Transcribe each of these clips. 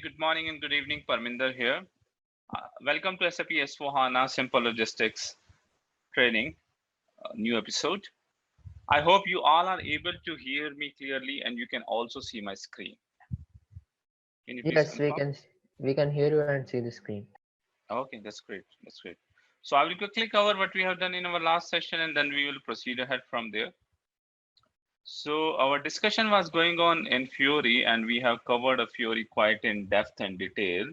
good morning and good evening. Parminder here. Welcome to SAP S4HANA Simple Logistics Training, new episode. I hope you all are able to hear me clearly and you can also see my screen. Can you please Yes, confirm? we can hear you and see the screen. Okay, that's great. That's great. So I will quickly cover what we have done in our last session and then we will proceed ahead from there. So our discussion was going on in Fiori and we have covered a Fiori quite in depth and detail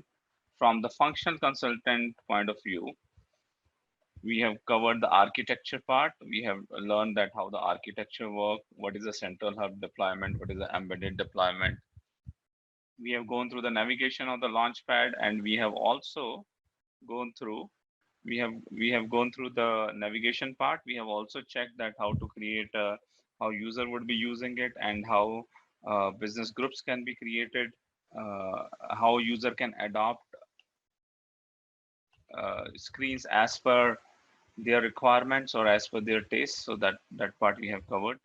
from the functional consultant point of view. We have covered the architecture part. We have learned that how the architecture work, what is a central hub deployment, what is the embedded deployment. We have gone through the navigation of the launchpad, and we have also gone through we have gone through the navigation part. We have also checked that how to create how user would be using it and how business groups can be created, how user can adopt screens as per their requirements or as per their taste. So that part we have covered.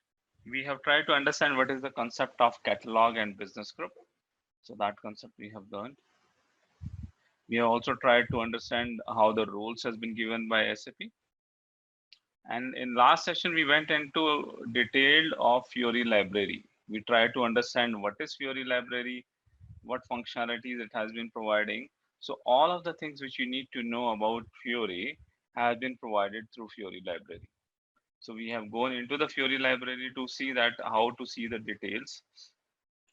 We have tried to understand what is the concept of catalog and business group. So that concept we have learned. We have also tried to understand how the roles has been given by SAP. And in last session, we went into detail of Fiori library. We tried to understand what is Fiori library, what functionalities it has been providing. So all of the things which you need to know about Fiori have been provided through Fiori library. So we have gone into the Fiori library to see that how to see the details.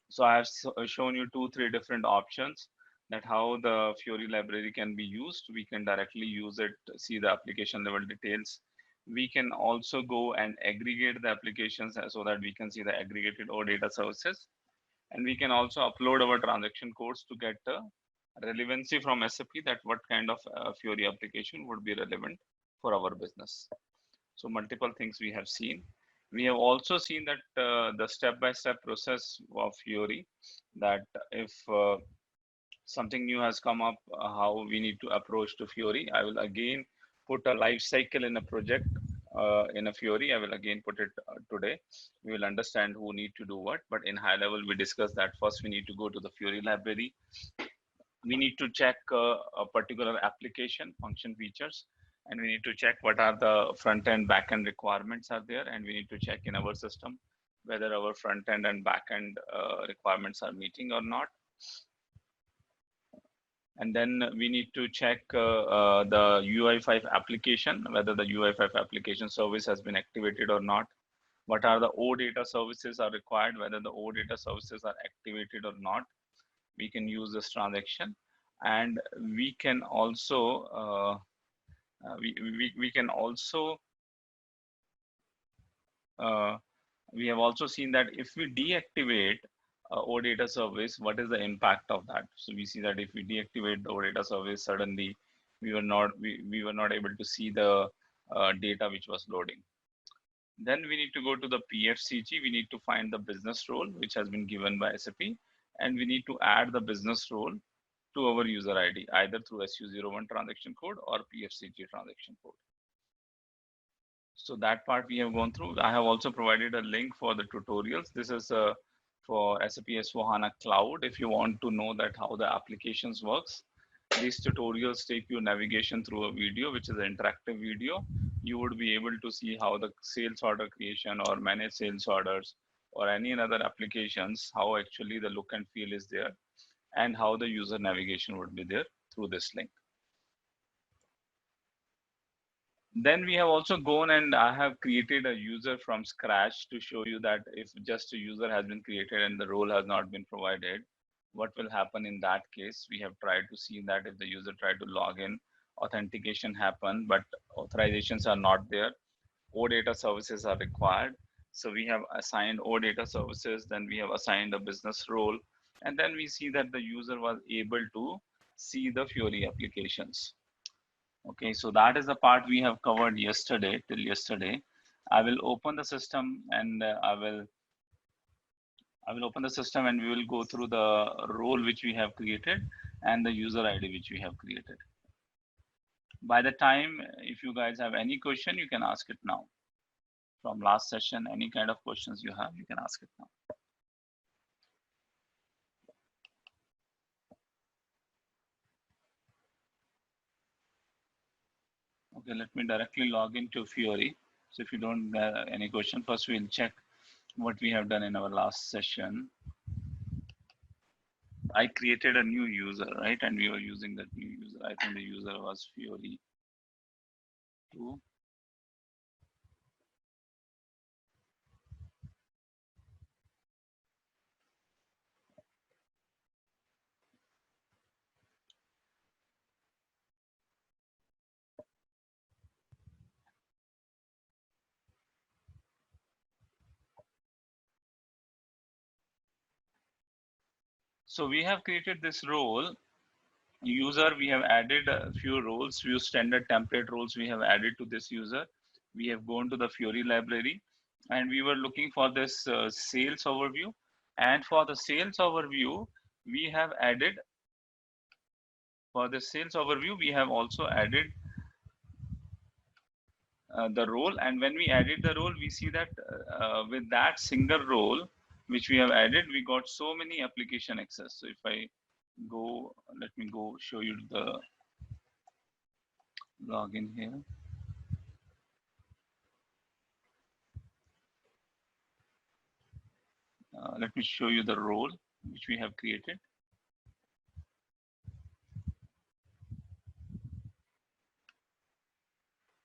So I have shown you 3 different options that how the Fiori library can be used. We can directly use it, see the application level details. We can also go and aggregate the applications so that we can see the aggregated or data services. And we can also upload our transaction codes to get relevancy from SAP that what kind of Fiori application would be relevant for our business. So multiple things we have seen. We have also seen that the step-by-step process of Fiori, that if something new has come up, how we need to approach to Fiori. I will again put a life cycle in a project in a Fiori. I will again put it today. We will understand who need to do what, but in high level, we discuss that first we need to go to the Fiori library. We need to check a particular application function features, and we need to check what are the front end back end requirements are there, and we need to check in our system whether our front end and back end requirements are meeting or not. And then we need to check the UI5 application, whether the UI5 application service has been activated or not. What are the OData services are required, whether the OData services are activated or not. We can use this transaction, and we can also we can also we have also seen that if we deactivate OData service, what is the impact of that? So we see that if we deactivate the OData service, suddenly we were not able to see the data which was loading. Then we need to go to the PFCG. We need to find the business role which has been given by SAP, and we need to add the business role to our user ID, either through SU01 transaction code or PFCG transaction code. So that part we have gone through. I have also provided a link for the tutorials. This is for SAP S4HANA Cloud. If you want to know that how the applications works, these tutorials take you navigation through a video, which is an interactive video. You would be able to see how the sales order creation or manage sales orders or any other applications, how actually the look and feel is there, and how the user navigation would be there through this link. Then we have also gone and I have created a user from scratch to show you that if just a user has been created and the role has not been provided, what will happen in that case. We have tried to see that if the user tried to log in, authentication happen, but authorizations are not there. OData services are required. So we have assigned OData services, then we have assigned a business role, and then we see that the user was able to see the Fiori applications. Okay, so that is the part we have covered yesterday, till yesterday. I will open the system and I will open the system and we will go through the role which we have created and the user ID which we have created. By the time, if you guys have any question, you can ask it now. From last session, any kind of questions you have, you can ask it now. Okay, let me directly log into Fiori. So if you don't have any question, first we'll check what we have done in our last session. I created a new user, right? And we were using that new user. I think the user was Fiori 2. So we have created this role user. We have added a few roles, few standard template roles we have added to this user. We have gone to the Fiori library and we were looking for this sales overview. And for the sales overview, we have added, for the sales overview, we have also added the role. And when we added the role, we see that with that single role, which we have added, we got so many application access. So if I go, let me go show you the login here. Let me show you the role which we have created.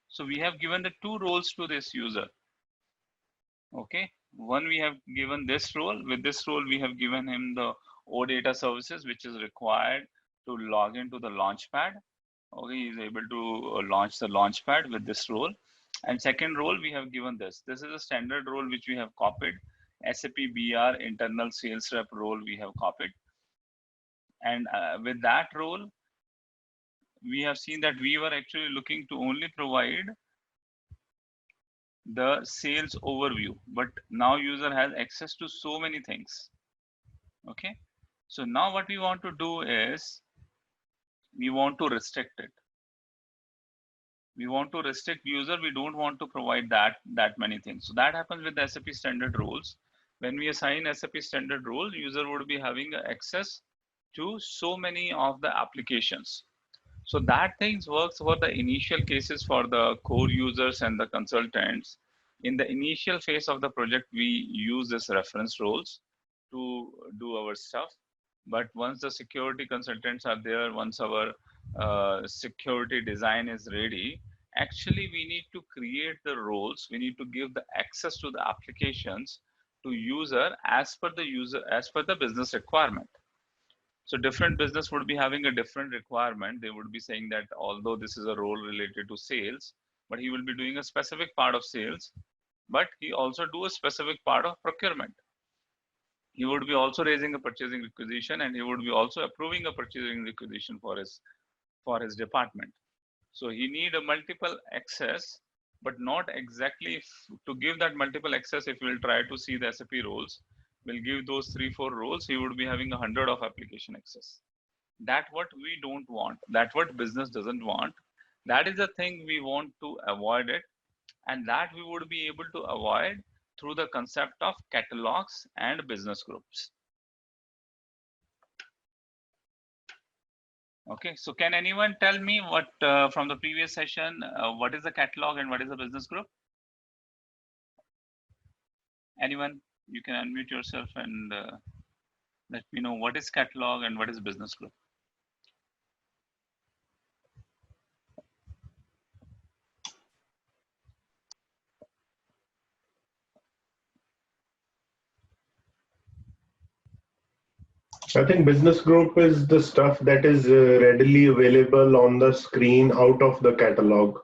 So we have given the two roles to this user. Okay, one we have given this role. With this role, we have given him the OData services, which is required to log into the launchpad. Okay, he is able to launch the launchpad with this role. And second role, we have given this. This is a standard role which we have copied. SAP BR internal sales rep role we have copied. And with that role, we have seen that we were actually looking to only provide the sales overview, but now user has access to so many things. Okay, so now what we want to do is we want to restrict it. We want to restrict user. We don't want to provide that many things. So that happens with the SAP standard roles. When we assign SAP standard role, user would be having access to so many of the applications. So that things works for the initial cases for the core users and the consultants. In the initial phase of the project, we use this reference roles to do our stuff. But once the security consultants are there, once our security design is ready, actually we need to create the roles. We need to give the access to the applications to user as per the business requirement. So different business would be having a different requirement. They would be saying that although this is a role related to sales, but he will be doing a specific part of sales, but he also do a specific part of procurement. He would be also raising a purchasing requisition and he would be also approving a purchasing requisition for his department. So he need a multiple access, but not exactly to give that multiple access. If we'll try to see the SAP roles, we'll give those 3-4 roles, he would be having 100 of application access. That what we don't want. That what business doesn't want. That is the thing we want to avoid it, and that we would be able to avoid through the concept of catalogs and business groups. Okay, so can anyone tell me what from the previous session, what is the catalog and what is the business group? Anyone? You can unmute yourself and let me know what is catalog and what is business group. I think business group is the stuff that is readily available on the screen out of the catalog.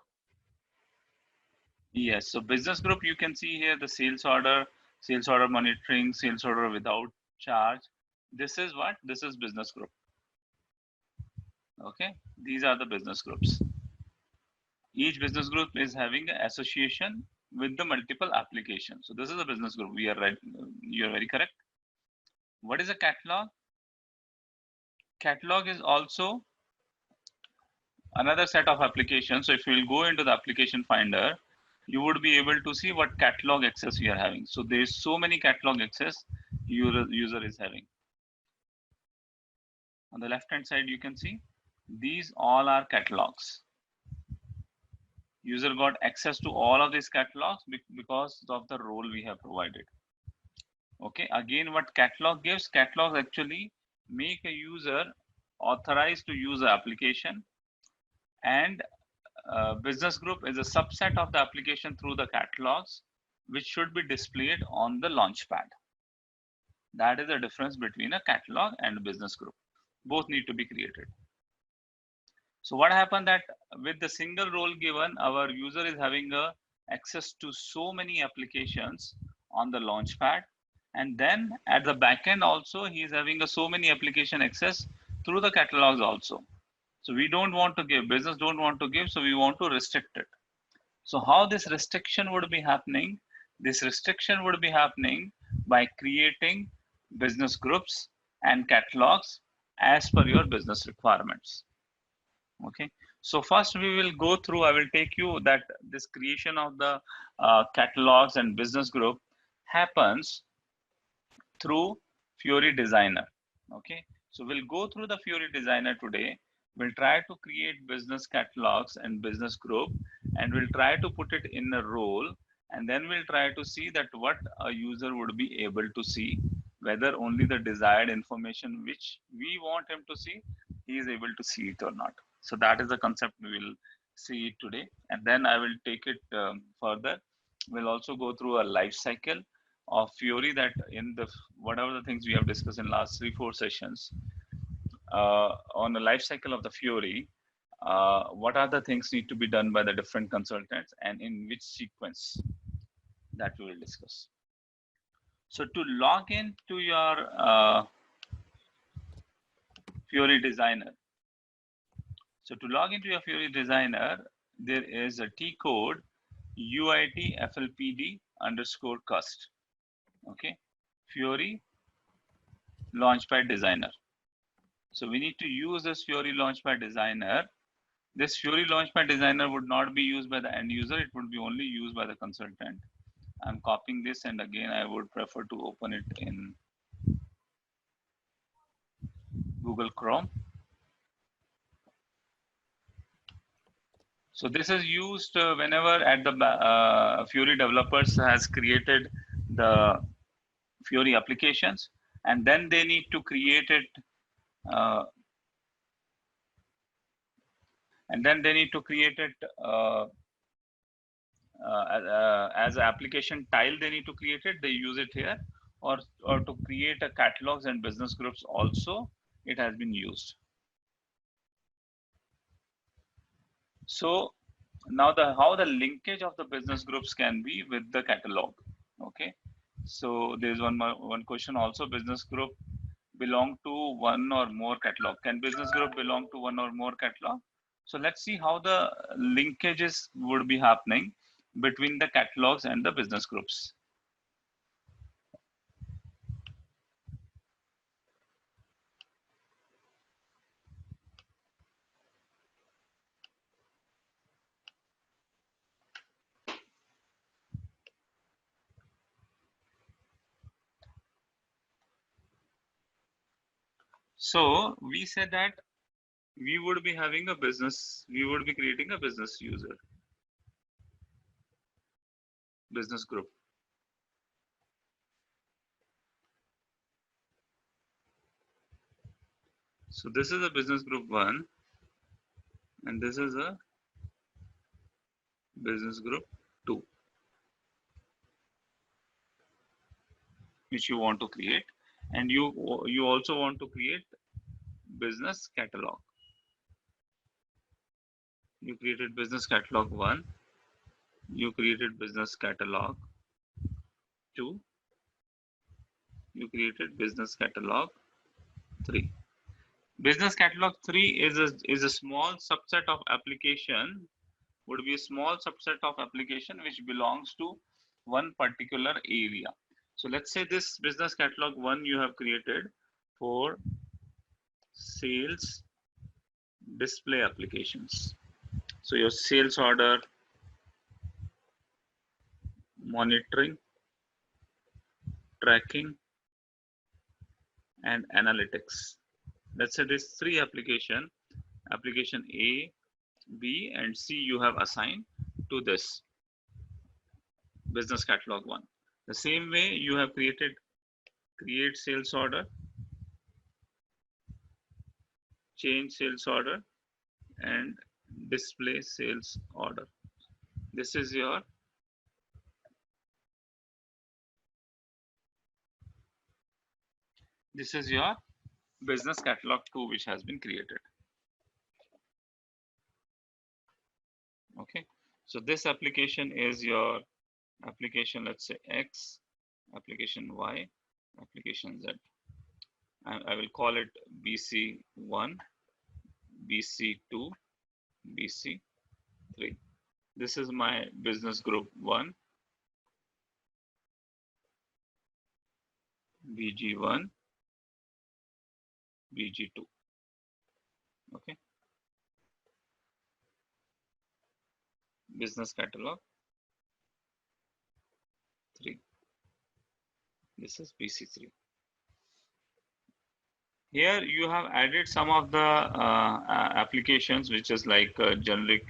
Yes, so business group, you can see here the sales order monitoring, sales order without charge. This is what? This is business group. Okay, these are the business groups. Each business group is having an association with the multiple applications. So this is a business group. We are right. You are very correct. What is a catalog? Catalog is also another set of applications. So if you will go into the application finder, you would be able to see what catalog access you are having. So there's so many catalog access user is having. On the left hand side, you can see these all are catalogs. User got access to all of these catalogs because of the role we have provided. Okay, again, what catalog gives, catalogs actually make a user authorized to use the application, and business group is a subset of the application through the catalogs, which should be displayed on the launchpad. That is the difference between a catalog and a business group. Both need to be created. So what happened that with the single role given, our user is having access to so many applications on the launchpad, and then at the backend also he is having so many application access through the catalogs also. So we don't want to give, business don't want to give, so we want to restrict it. So how this restriction would be happening? This restriction would be happening by creating business groups and catalogs as per your business requirements. Okay, so first we will go through, I will take you that this creation of the catalogs and business group happens through Fiori Designer. Okay, so we'll go through the Fiori Designer today. We'll try to create business catalogs and business group, and we'll try to put it in a role, and then we'll try to see that what a user would be able to see, whether only the desired information which we want him to see, he is able to see it or not. So that is the concept we will see today, and then I will take it further. We'll also go through a life cycle of Fiori, that in the whatever the things we have discussed in last 3-4 sessions on the life cycle of the Fiori, what are the things need to be done by the different consultants and in which sequence, that we will discuss. So to log into your Fiori Designer, so to log into your Fiori Designer, there is a T code UIT FLPD underscore cust. Okay, Fiori Launchpad Designer. So we need to use this Fiori Launchpad Designer. This Fiori Launchpad Designer would not be used by the end user. It would be only used by the consultant. I'm copying this, and again, I would prefer to open it in Google Chrome. So this is used whenever at the Fiori developers has created the Fiori applications, and then they need to create it as an application tile. They need to create it. They use it here, or to create a catalogs and business groups also it has been used. So now how the linkage of the business groups can be with the catalog. Okay, so there's one question also. Business group belong to one or more catalog. Can business group belong to one or more catalog? So let's see how the linkages would be happening between the catalogs and the business groups. So we said that we would be having a business, we would be creating a business user, business group. So this is a business group 1, and this is a business group 2, which you want to create, and you also want to create business catalog. You created business catalog 1, you created business catalog 2, you created business catalog 3. Business catalog 3 is a small subset of application, would be a small subset of application which belongs to one particular area. So let's say this business catalog 1 you have created for sales display applications. So your sales order, monitoring, tracking, and analytics. Let's say this 3 application A, B, and C you have assigned to this business catalog 1. The same way you have created create sales order, change sales order, and display sales order. This is your business catalog 2 which has been created. Okay, so this application is your application, let's say X, application Y, application Z. I will call it BC1, BC2, BC3. This is my business group 1, BG1, BG2. Okay, business catalog 3. This is BC3. Here you have added some of the applications, which is like generic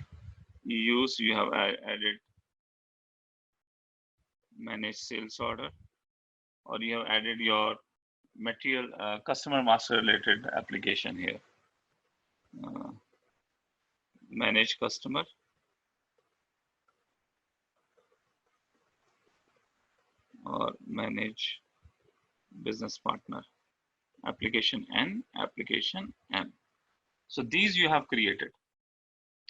use. You have added manage sales order, or you have added your material customer master related application here. Manage customer, or manage business partner, application N, application M. So these you have created.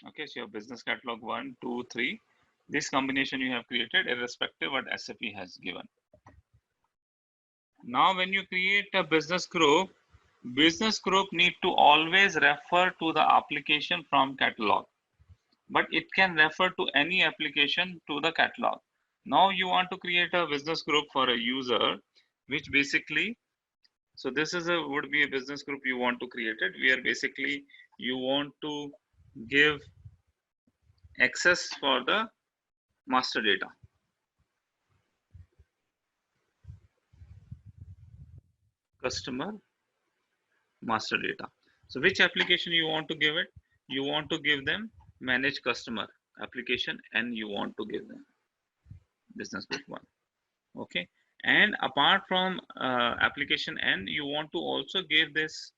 Okay, so your business catalog 1, 2, 3. This combination you have created irrespective what SAP has given. Now when you create a business group need to always refer to the application from catalog, but it can refer to any application to the catalog. Now you want to create a business group for a user, which basically, so this is would be a business group you want to create it, where basically you want to give access for the master data. Customer master data. So which application you want to give it? You want to give them manage customer application, and you want to give them business group 1. Okay, and apart from application N, you want to also give this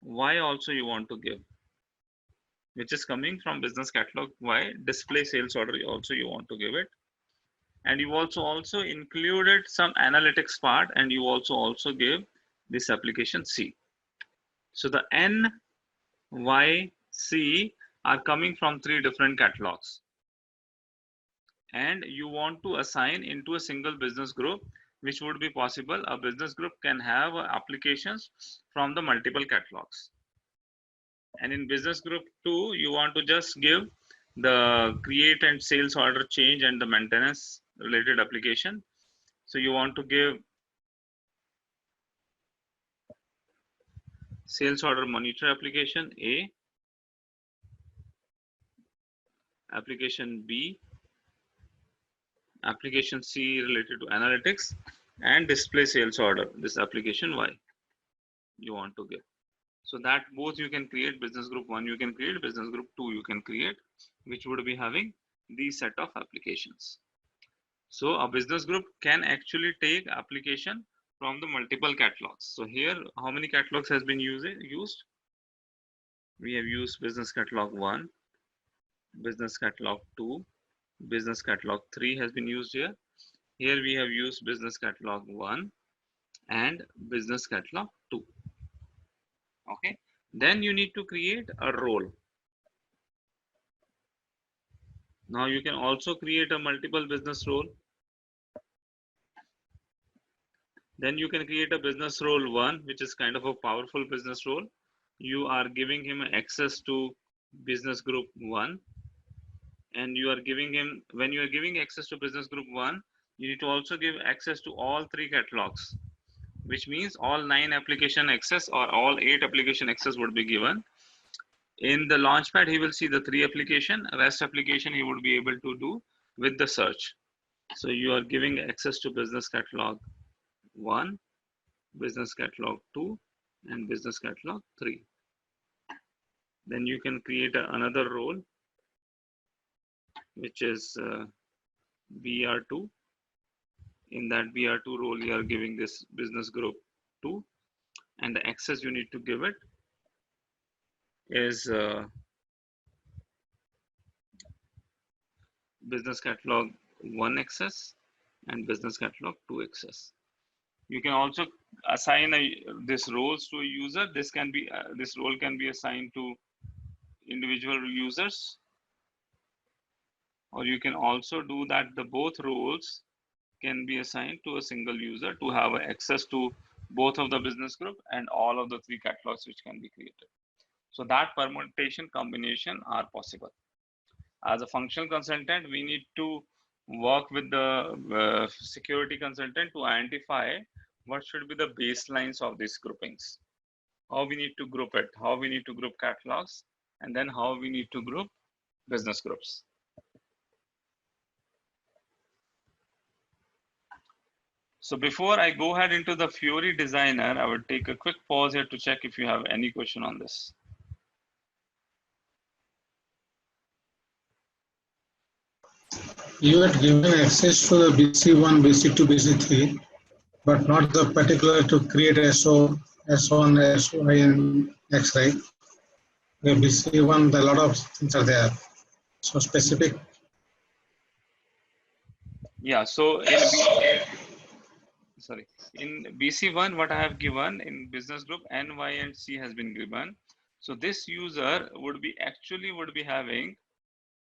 Y also you want to give, which is coming from business catalog Y, display sales order also you want to give it. And you also included some analytics part, and you also give this application C. So the N, Y, C are coming from 3 different catalogs, and you want to assign into a single business group, which would be possible. A business group can have applications from the multiple catalogs. And in business group 2, you want to just give the create and sales order change and the maintenance related application. So you want to give sales order monitor application A, application B, application C related to analytics, and display sales order, this application Y you want to give. So that both you can create, business group 1 you can create, business group 2 you can create, which would be having these set of applications. So a business group can actually take application from the multiple catalogs. So here, how many catalogs has been used? We have used business catalog 1, business catalog 2, business catalog 3 has been used here. Here we have used business catalog 1 and business catalog 2. Okay, then you need to create a role. Now you can also create a multiple business role. Then you can create a business role 1, which is kind of a powerful business role. You are giving him access to business group 1, and you are giving him, when you are giving access to business group 1, you need to also give access to all 3 catalogs, which means all 9 application access or all 8 application access would be given. In the launchpad, he will see the 3 application, rest application he would be able to do with the search. So you are giving access to business catalog 1, business catalog 2, and business catalog 3. Then you can create another role. which is BR2. In that BR2 role, you are giving this business group 2, and the access you need to give it is business catalog 1 access and business catalog 2 access. You can also assign this roles to a user. This can be this role can be assigned to individual users, or you can also do that the both roles can be assigned to a single user to have access to both of the business group and all of the 3 catalogs which can be created. So that permutation combination are possible. As a functional consultant, we need to work with the security consultant to identify what should be the baselines of these groupings, how we need to group it, how we need to group catalogs, and then how we need to group business groups. So before I go ahead into the Fiori Designer, I would take a quick pause here to check if you have any question on this. You had given access to the BC1, BC2, BC3, but not the particular to create SO, S1, SY, and X, right? The BC1, a lot of things are there. So specific. Yeah, so in BC1, what I have given in business group N, Y, and C has been given. So this user would be having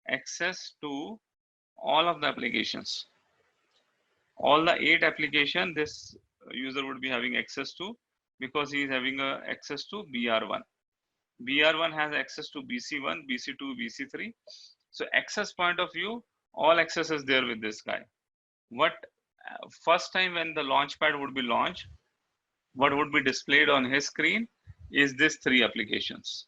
access to all of the applications. All the 8 applications this user would be having access to, because he is having access to BR1. BR1 has access to BC1, BC2, BC3. So access point of view, all access is there with this guy. What first time when the launchpad would be launched, what would be displayed on his screen is this 3 applications.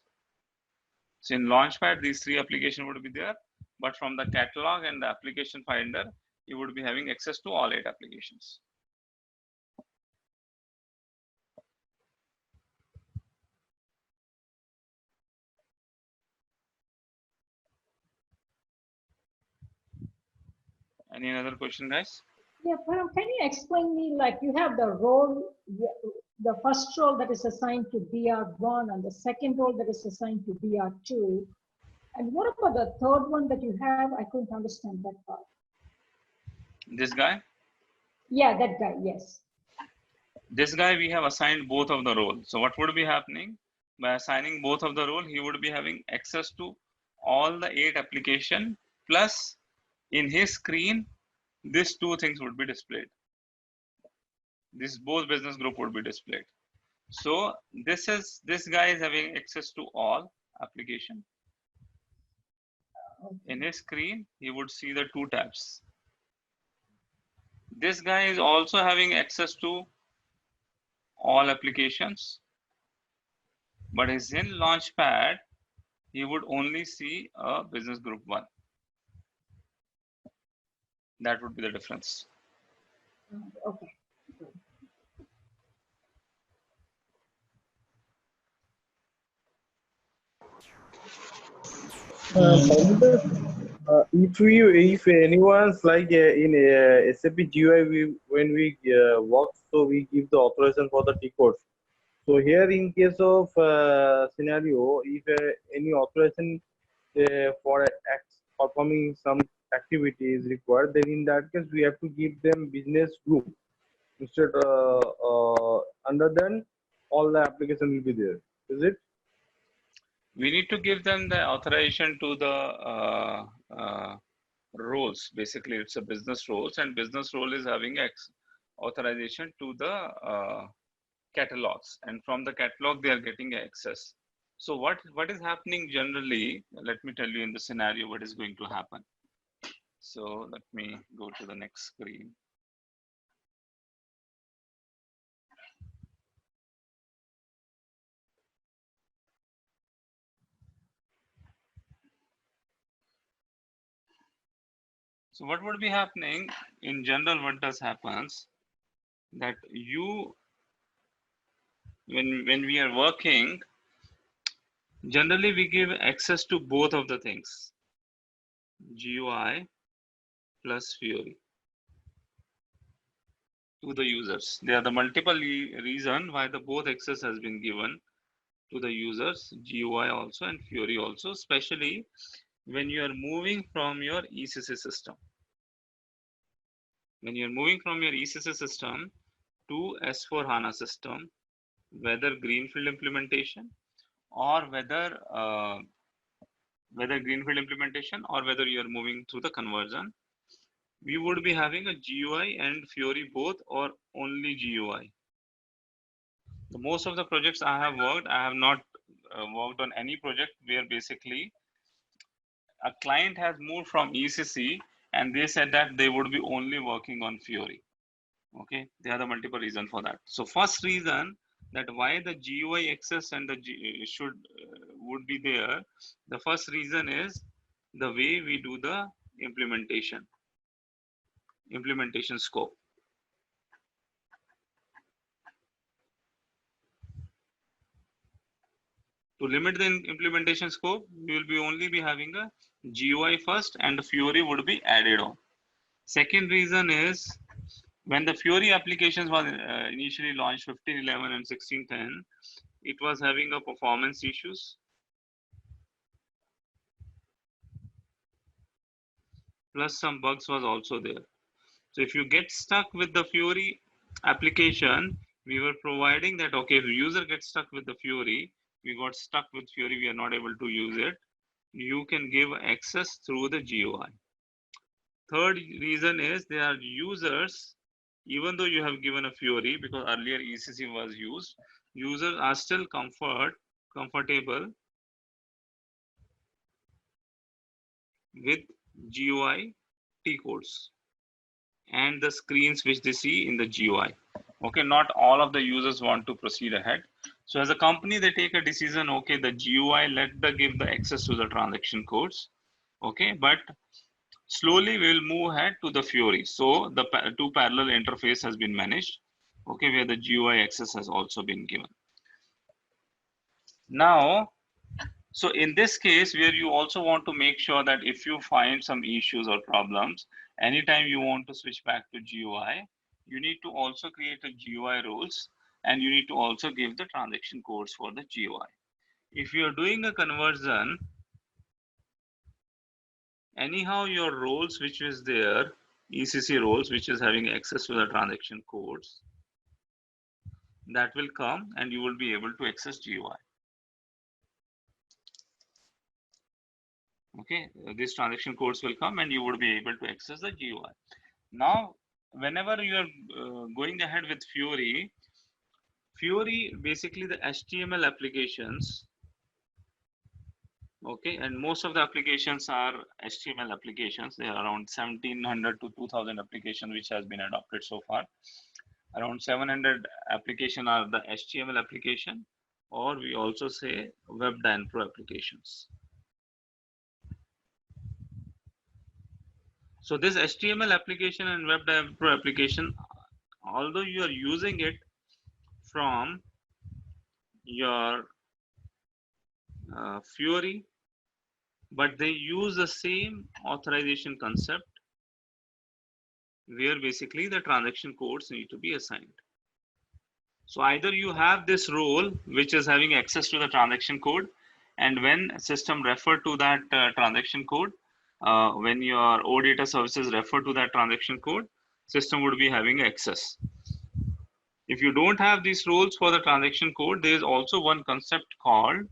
So in launchpad, these 3 applications would be there, but from the catalog and the application finder, you would be having access to all 8 applications. Any other question, guys? Yeah, Param, can you explain me, like you have the role, the first role that is assigned to BR1 and the second role that is assigned to BR2. And what about the third one that you have? I couldn't understand that part. This guy? Yeah, that guy, yes. This guy, we have assigned both of the roles. So what would be happening? By assigning both of the role, he would be having access to all the 8 application, plus in his screen, these 2 things would be displayed. This both business group would be displayed. So this guy is having access to all application. In his screen, he would see the 2 tabs. This guy is also having access to all applications, but is in Launchpad, he would only see a business group 1. That would be the difference. Okay. If anyone's like in SAP GUI, when we work, so we give the authorization for the T codes. So here, in case of scenario, if any authorization for performing some activity is required, then in that case we have to give them business group instead. Under then, all the application will be there. Is it? We need to give them the authorization to the roles. Basically, it's a business roles, and business role is having authorization to the catalogs, and from the catalog they are getting access. So what is happening generally? Let me tell you in the scenario what is going to happen. So let me go to the next screen. So what would be happening in general? What does happens that when we are working, generally we give access to both of the things. GUI plus Fiori to the users. There are the multiple reason why the both access has been given to the users, GUI also and Fiori also, especially when you are moving from your ECC system. When you are moving from your ECC system to S4HANA system, whether greenfield implementation or whether greenfield implementation or whether you are moving through the conversion, we would be having a GUI and Fiori both or only GUI. The most of the projects I have worked, I have not worked on any project where basically a client has moved from ECC and they said that they would be only working on Fiori. Okay, there are the multiple reasons for that. So first reason that why the GUI access and the would be there. The first reason is the way we do the implementation scope. To limit the implementation scope, we will be only be having a GUI first and the Fiori would be added on. Second reason is when the Fiori applications was initially launched 15.11 and 16.10, it was having a performance issues. Plus some bugs was also there. So if you get stuck with the Fiori application, we were providing that, okay, if the user gets stuck with the Fiori, we got stuck with Fiori, we are not able to use it. You can give access through the GUI. Third reason is there are users, even though you have given a Fiori, because earlier ECC was used, users are still comfortable with GUI T codes and the screens which they see in the GUI. Okay, not all of the users want to proceed ahead. So as a company, they take a decision, okay, the GUI, give the access to the transaction codes. Okay, but slowly we will move ahead to the Fiori. So the two parallel interface has been managed, okay, where the GUI access has also been given. Now, so in this case, where you also want to make sure that if you find some issues or problems, anytime you want to switch back to GUI, you need to also create a GUI rules and you need to also give the transaction codes for the GUI. If you're doing a conversion, anyhow your roles which is there, ECC roles which is having access to the transaction codes, that will come and you will be able to access GUI. Okay, these transaction codes will come and you would be able to access the GUI. Now, whenever you are going ahead with Fiori, basically the HTML applications, okay, and most of the applications are HTML applications. There are around 1700 to 2000 applications which has been adopted so far. Around 700 application are the HTML application, or we also say Web Design Pro applications. So this HTML application and Web Dev Pro application, although you are using it from your Fiori, but they use the same authorization concept where basically the transaction codes need to be assigned. So either you have this role which is having access to the transaction code, and when system refer to that transaction code, when your OData services refer to that transaction code, system would be having access. If you don't have these roles for the transaction code, there is also one concept called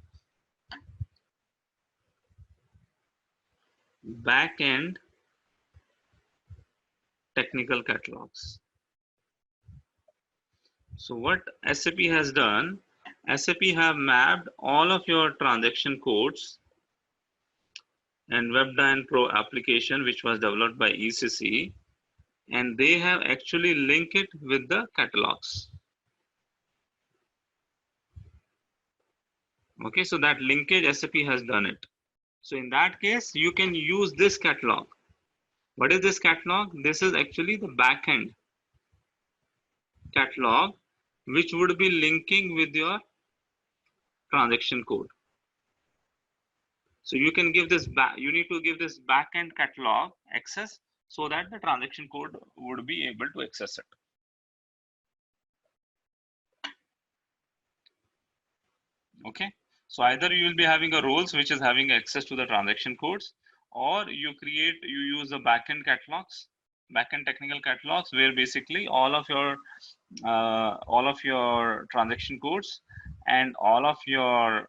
back-end technical catalogs. So what SAP has done, SAP have mapped all of your transaction codes and Web Design Pro application which was developed by ECC, and they have actually linked it with the catalogs. Okay, so that linkage SAP has done it. So in that case, you can use this catalog. What is this catalog? This is actually the backend catalog which would be linking with your transaction code. So you can give this back, you need to give this backend catalog access so that the transaction code would be able to access it. Okay, so either you will be having a roles which is having access to the transaction codes, or you use the backend catalogs, backend technical catalogs, where basically all of your transaction codes and all of your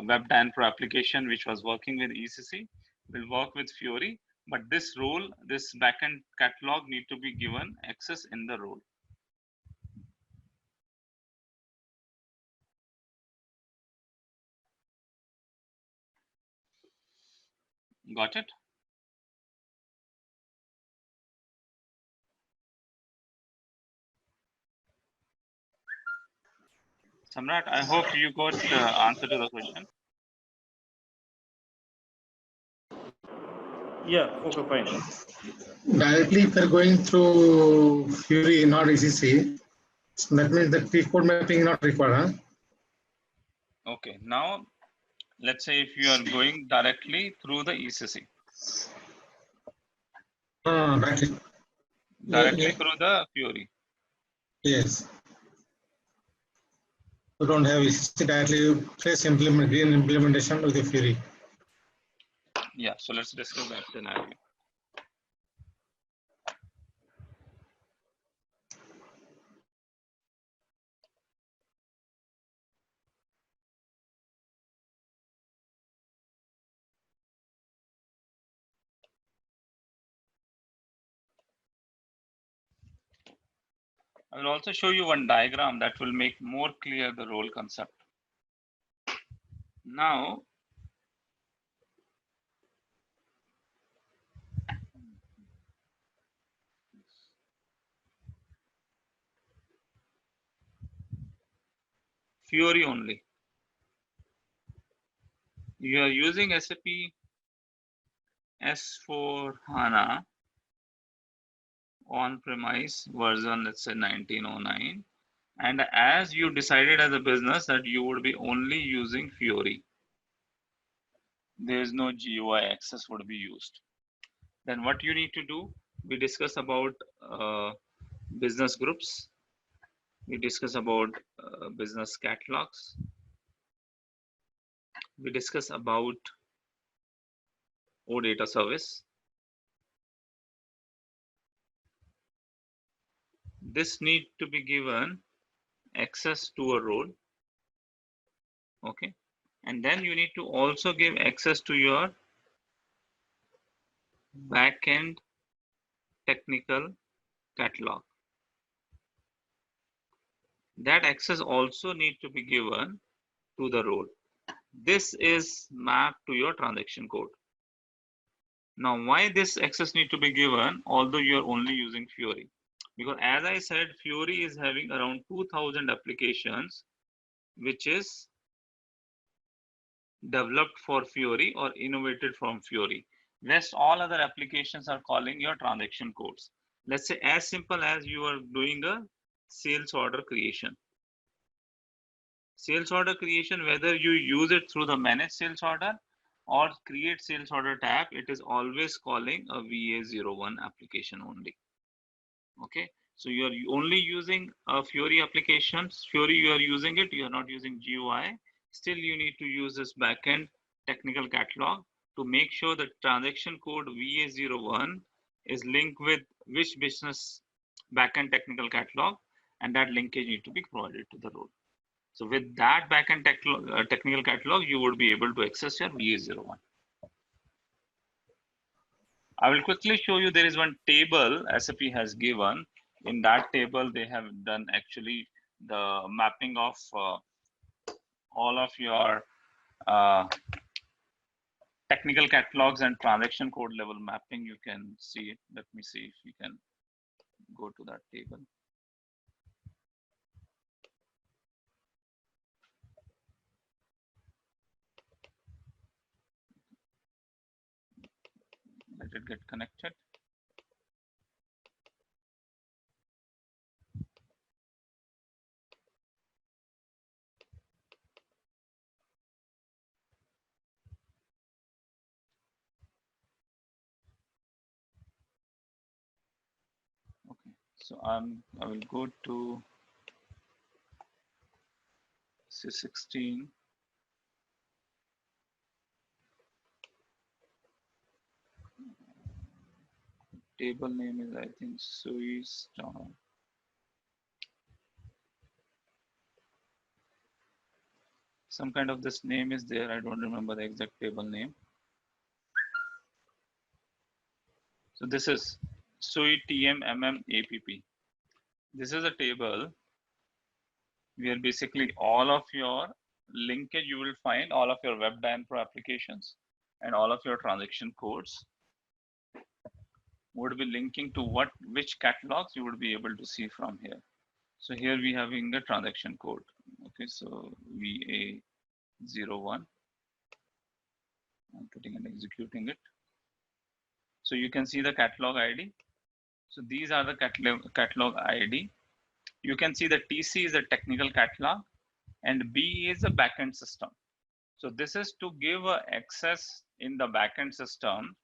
web pro application which was working with ECC will work with Fiori, but this role, this backend catalog need to be given access in the role. Got it? Samrat, I hope you got the answer to the question. Yeah, okay, fine. Directly, if you're going through Fiori, not ECC, so that means the T-code mapping is not required, huh? Okay, now let's say if you are going directly through the ECC. Directly. Directly Yeah. through the Fiori. Yes. You don't have ECC, directly place implementation with the Fiori. Yeah, so let's discuss that scenario. I will also show you one diagram that will make more clear the role concept. Now, Fiori only. You are using SAP S4 HANA on-premise version, let's say 1909. And as you decided as a business that you would be only using Fiori, there is no GUI access would be used. Then what you need to do, we discuss about business groups. We discuss about business catalogs. We discuss about OData service. This need to be given access to a role. Okay. And then you need to also give access to your backend technical catalog. That access also need to be given to the role. This is mapped to your transaction code. Now, why this access need to be given, although you're only using Fiori? Because as I said, Fiori is having around 2000 applications, which is developed for Fiori or innovated from Fiori. Rest all other applications are calling your transaction codes. Let's say as simple as you are doing a sales order creation. Sales order creation, whether you use it through the manage sales order or create sales order tab, it is always calling a VA01 application only. Okay, so you are only using a Fiori application. Fiori, you are using it, you are not using GUI. Still, you need to use this backend technical catalog to make sure the transaction code VA01 is linked with which business backend technical catalog, and that linkage need to be provided to the role. So with that backend technical catalog, you would be able to access your VA01. I will quickly show you there is one table SAP has given. In that table, they have done actually the mapping of all of your technical catalogs and transaction code level mapping. You can see it. Let me see if you can go to that table. Let it get connected. So I will go to C16. Table name is, I think, Swiss. Some kind of this name is there. I don't remember the exact table name. So this is SUI TMMMAPP. This is a table where basically all of your linkage, you will find all of your web DAM Pro applications and all of your transaction codes would be linking to which catalogs you would be able to see from here. So here we having the transaction code. Okay, so VA01. I'm putting and executing it. So you can see the catalog ID. So these are the catalog ID. You can see the TC is a technical catalog and B is a backend system. So this is to give access in the backend system,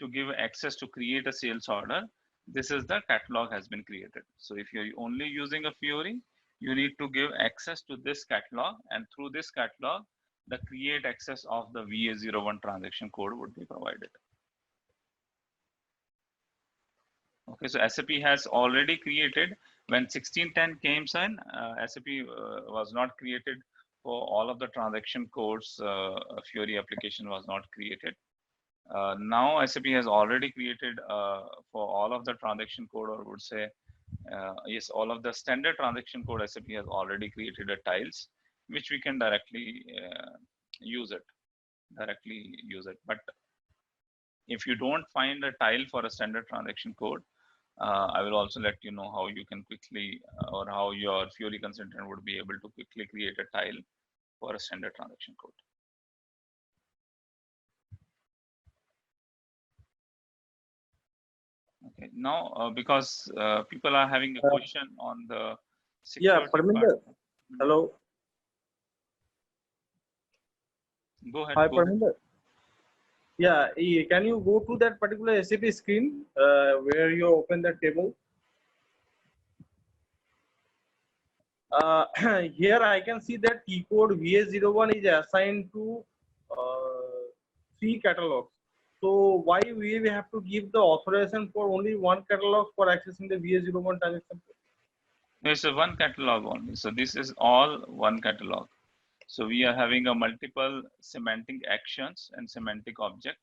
to give access to create a sales order. This is the catalog has been created. So if you're only using a Fiori, you need to give access to this catalog, and through this catalog, the create access of the VA01 transaction code would be provided. Okay, so SAP has already created, when 1610 came in, SAP was not created for all of the transaction codes. Fiori application was not created. Now SAP has already created for all of the transaction code, or would say, yes, all of the standard transaction code, SAP has already created a tiles, which we can directly use it. But if you don't find a tile for a standard transaction code, I will also let you know how you can quickly, or how your Fiori consultant would be able to quickly create a tile for a standard transaction code. Okay, now because people are having a question on the security Parminder. part. Hello. Go ahead. Hi, Go ahead. Parminder. Yeah, can you go to that particular SAP screen where you open that table? Here I can see that T code VA01 is assigned to 3 catalogs. So why we have to give the authorization for only one catalog for accessing the VA01 transaction? It's a one catalog only. So this is all one catalog. So we are having a multiple semantic actions and semantic object.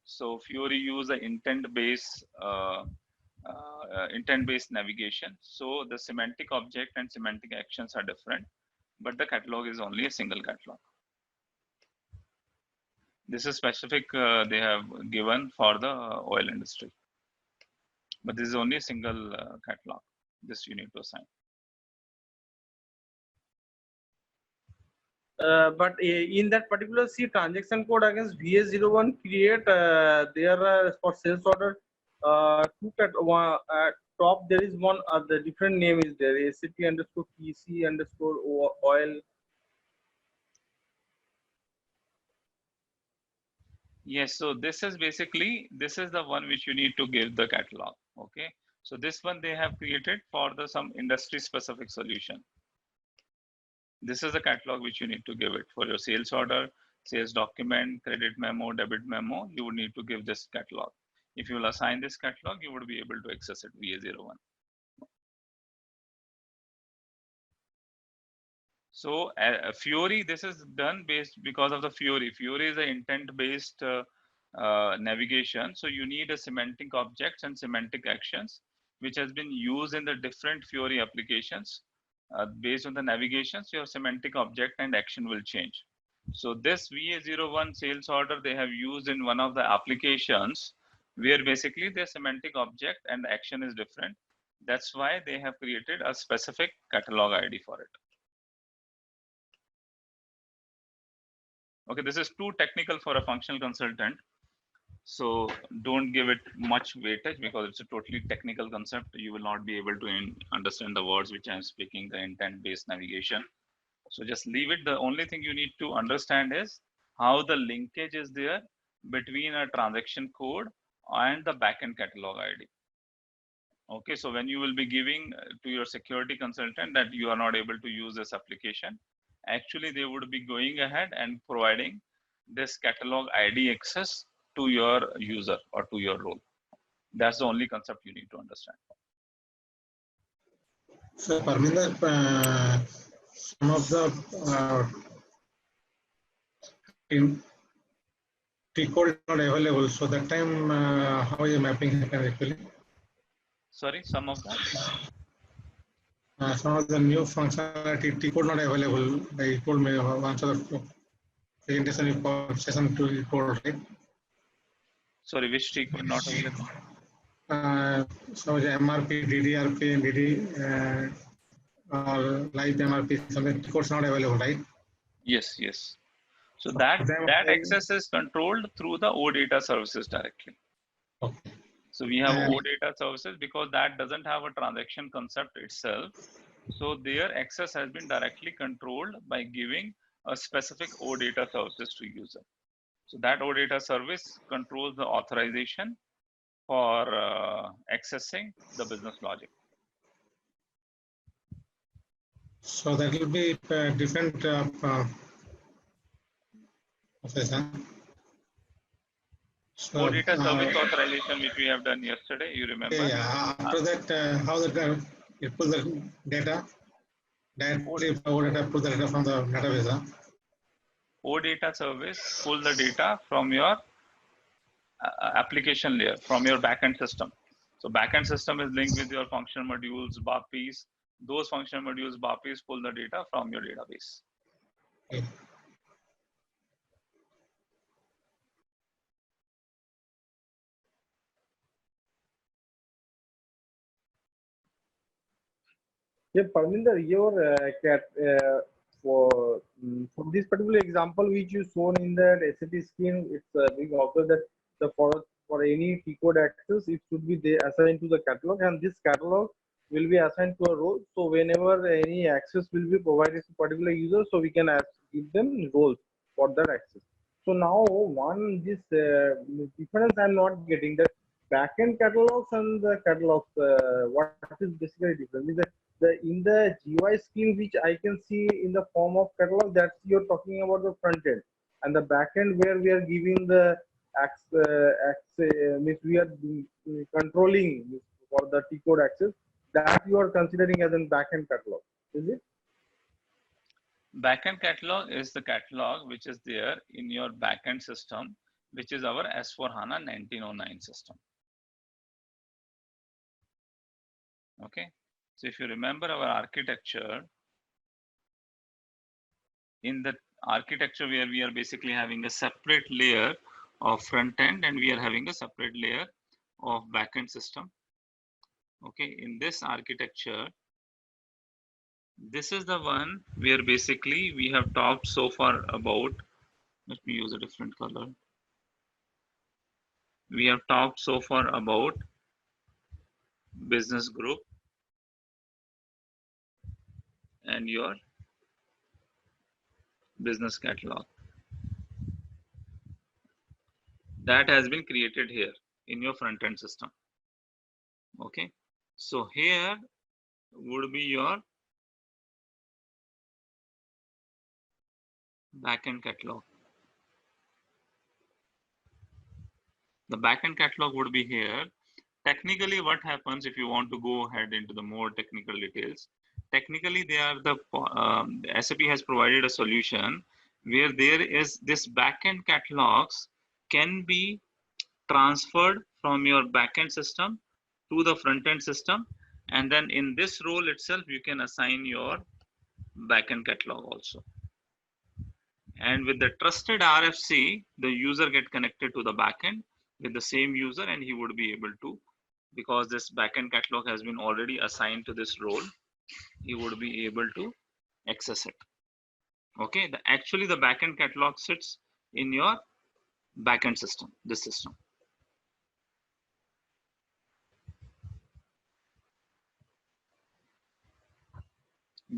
So Fiori use a intent-based navigation. So the semantic object and semantic actions are different, but the catalog is only a single catalog. This is specific they have given for the oil industry, but this is only a single catalog. This you need to assign. But in that particular C transaction code against VA01 create there for sales order top there is one the different name is there, SAP underscore PC underscore oil. Yes, so this is basically, this is the one which you need to give the catalog. Okay, so this one they have created for the some industry specific solution. This is the catalog which you need to give it for your sales order, sales document, credit memo, debit memo. You would need to give this catalog. If you will assign this catalog, you would be able to access it VA01. So Fiori, this is done based because of the Fiori. Fiori is an intent-based navigation. So you need a semantic objects and semantic actions, which has been used in the different Fiori applications. Based on the navigations, your semantic object and action will change. So this VA01 sales order they have used in one of the applications where basically the semantic object and action is different. That's why they have created a specific catalog ID for it. Okay, this is too technical for a functional consultant. So don't give it much weightage because it's a totally technical concept. You will not be able to understand the words which I'm speaking, the intent-based navigation. So just leave it. The only thing you need to understand is how the linkage is there between a transaction code and the backend catalog ID. Okay, so when you will be giving to your security consultant that you are not able to use this application, actually they would be going ahead and providing this catalog ID access to your user or to your role. That's the only concept you need to understand. So, Parminder, some of the T code is not available. So that time, how is mapping happen actually? Sorry, some of that? Some of the new functionality T code not available. They told me once of the presentation you session to you told, right? Sorry, which T code not available? So the MRP, DDRP, and DD or live MRP, something T codes not available, right? Yes, yes. So So that them, access is controlled through the OData services directly. okay. So we have And OData services because that doesn't have a transaction concept itself. So their access has been directly controlled by giving a specific OData services to user. So that OData service controls the authorization for accessing the business logic. so that will be different process, huh? So, OData service authorization, which we have done yesterday, you remember? yeah. After that, how that you pull the data directly OData pull the data from the database, huh? OData service pull the data from your application layer, from your backend system. So backend system is linked with your functional modules, BAPIs. Those functional modules, BAPIs, pull the data from your database. Okay. Yeah, Parminder, your for this particular example which you shown in that SAP screen, it's being observed that the for any T code access, it should be they assigned to the catalog, and this catalog will be assigned to a role. So whenever any access will be provided to particular user, so we can give them roles for that access. So now this difference I'm not getting, that backend catalogs and the catalogs, what is basically different is that in the GUI scheme which I can see in the form of catalog, that's you're talking about the front end, and the back end where we are giving the means we are controlling for the T code access, that you are considering as a back end catalog, is it? Backend catalog is the catalog which is there in your backend system, which is our S4HANA 1909 system. Okay. So if you remember our architecture, in the architecture where we are basically having a separate layer of front end and we are having a separate layer of backend system. Okay, in this architecture, this is the one where basically we have talked so far about, let me use a different color. We have talked so far about business group and your business catalog. That has been created here in your front end system. Okay, so here would be your backend catalog. The backend catalog would be here. Technically, what happens if you want to go ahead into the more technical details? Technically, they are the SAP has provided a solution where there is this backend catalogs can be transferred from your backend system to the front end system, and then in this role itself, you can assign your backend catalog also. And with the trusted RFC, the user get connected to the backend with the same user, and he would be able to, because this backend catalog has been already assigned to this role, he would be able to access it. Okay, actually the backend catalog sits in your backend system, this system.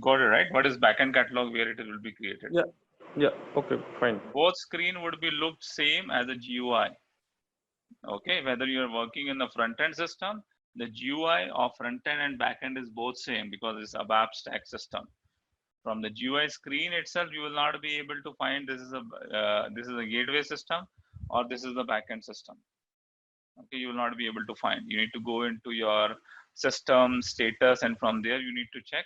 Got it, right? What is backend catalog where it will be created? Yeah, yeah, okay, fine. Both screen would be looked same as a GUI. Okay, whether you're working in the front end system The GUI of front end and back end is both same because it's a ABAP stack system. From the GUI screen itself, you will not be able to find this is a gateway system or this is the backend system. Okay, you will not be able to find. You need to go into your system status, and from there you need to check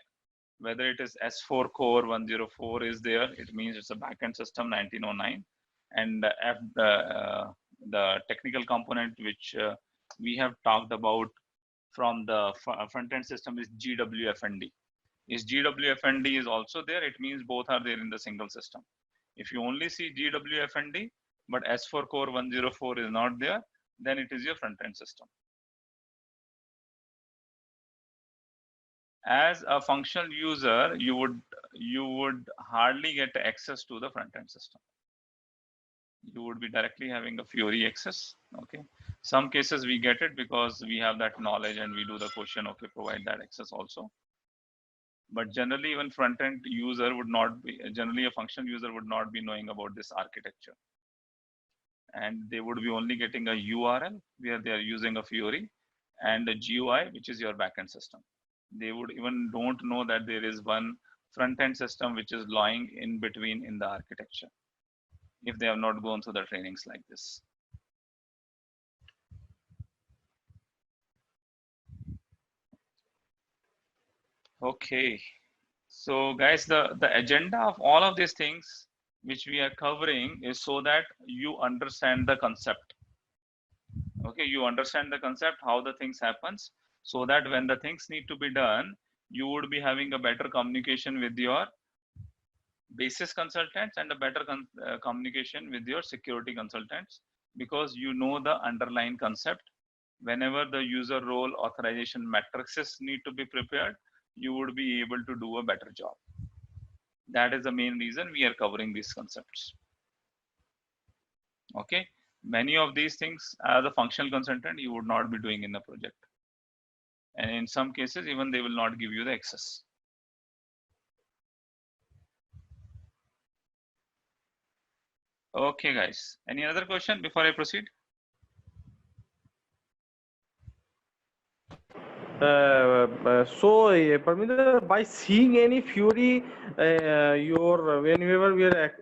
whether it is S4 core 104 is there. It means it's a backend system 1909, and the technical component which we have talked about from the front end system is GWFND. Is GWFND is also there, it means both are there in the single system. If you only see GWFND, but S4 core 104 is not there, then it is your front end system. As a functional user, you would hardly get access to the front end system. You would be directly having a Fiori access. Okay, some cases we get it because we have that knowledge and we do the question, okay, provide that access also. But generally, even front-end user would not be, generally a functional user would not be knowing about this architecture. And they would be only getting a URL where they are using a Fiori and a GUI, which is your backend system. They would even don't know that there is one front-end system which is lying in between in the architecture, if they have not gone through the trainings like this. Okay. So guys, the agenda of all of these things which we are covering is so that you understand the concept. Okay, you understand the concept, how the things happens, so that when the things need to be done, you would be having a better communication with your basis consultants and a better communication with your security consultants, because you know the underlying concept. Whenever the user role authorization matrices need to be prepared, you would be able to do a better job. That is the main reason we are covering these concepts. Okay, many of these things as a functional consultant you would not be doing in the project, and in some cases even they will not give you the access. Okay guys, any other question before I proceed? Parminder, by seeing any Fiori, whenever we are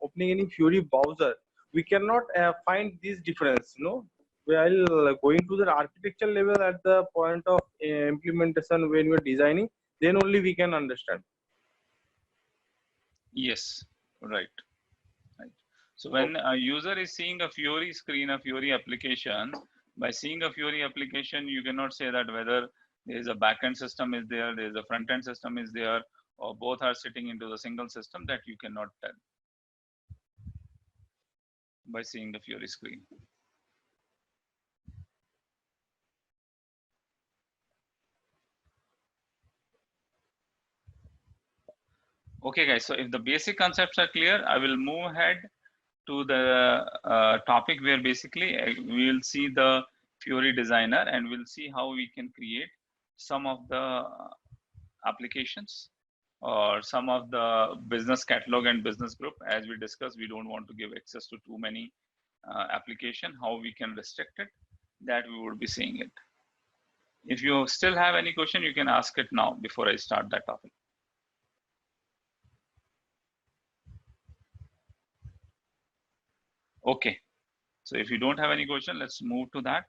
opening any Fiori browser, we cannot find this difference. No, while going to the architecture level at the point of implementation when we are designing, then only we can understand. Yes, right. So when a user is seeing a Fiori screen, a Fiori application, by seeing a Fiori application, you cannot say that whether there is a backend system is there is a front end system is there, or both are sitting into the single system. That you cannot tell by seeing the Fiori screen. Okay guys, so if the basic concepts are clear, I will move ahead to the topic where basically we will see the Fiori Designer and we'll see how we can create some of the applications or some of the business catalog and business group. As we discussed, we don't want to give access to too many application, how we can restrict it, that we would be seeing it. If you still have any question, you can ask it now before I start that topic. Okay, so if you don't have any question, let's move to that.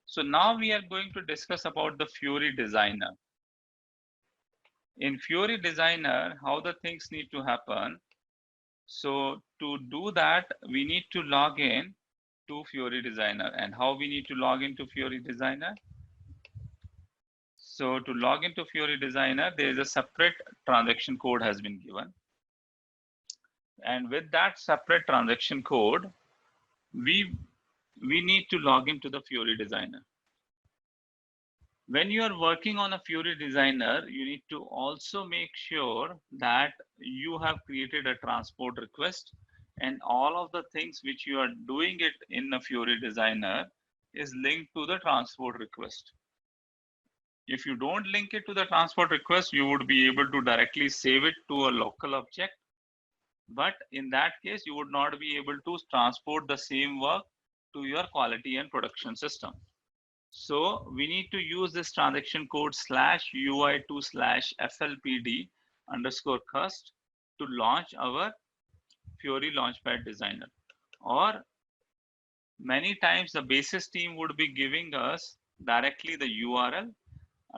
So now we are going to discuss about the Fiori Designer. In Fiori Designer, how the things need to happen. So to do that, we need to log in to Fiori Designer. And how we need to log into Fiori Designer? So to log into Fiori Designer, there is a separate transaction code has been given. And with that separate transaction code, we need to log into the Fiori Designer. When you are working on a Fiori Designer, you need to also make sure that you have created a transport request, and all of the things which you are doing it in a Fiori Designer is linked to the transport request. If you don't link it to the transport request, you would be able to directly save it to a local object. But in that case, you would not be able to transport the same work to your quality and production system. So we need to use this transaction code /UI2/FLPD_cust to launch our Fiori Launchpad Designer. Or many times the basis team would be giving us directly the URL.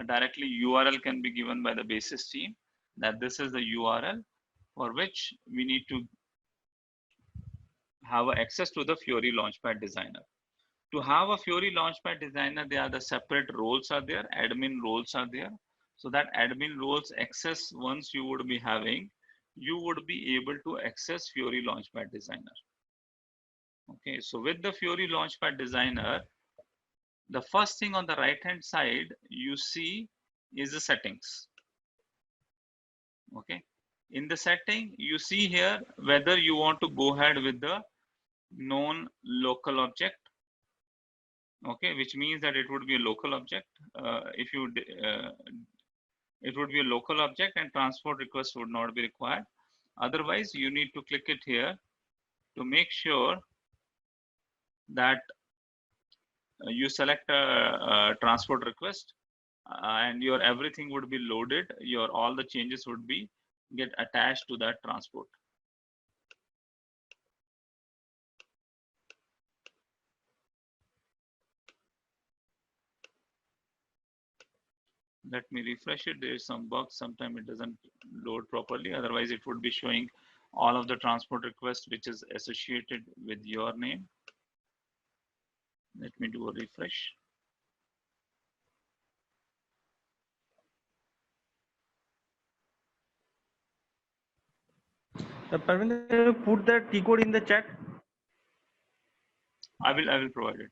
Directly URL can be given by the basis team, that this is the URL for which we need to have access to the Fiori Launchpad Designer. To have a Fiori Launchpad Designer, there are the separate roles are there, admin roles are there. So that admin roles access, once you would be having, you would be able to access Fiori Launchpad Designer. Okay, so with the Fiori Launchpad Designer, the first thing on the right hand side you see is the settings. Okay, in the setting you see here whether you want to go ahead with the known local object. Okay, which means that it would be a local object. It would be a local object and transport request would not be required. Otherwise, you need to click it here to make sure that you select a transport request and your everything would be loaded. Your all the changes would be get attached to that transport. Let me refresh it. There is some bug. Sometimes it doesn't load properly. Otherwise, it would be showing all of the transport requests which is associated with your name. Let me do a refresh. Parvinder, can you put that T code in the chat? I will provide it.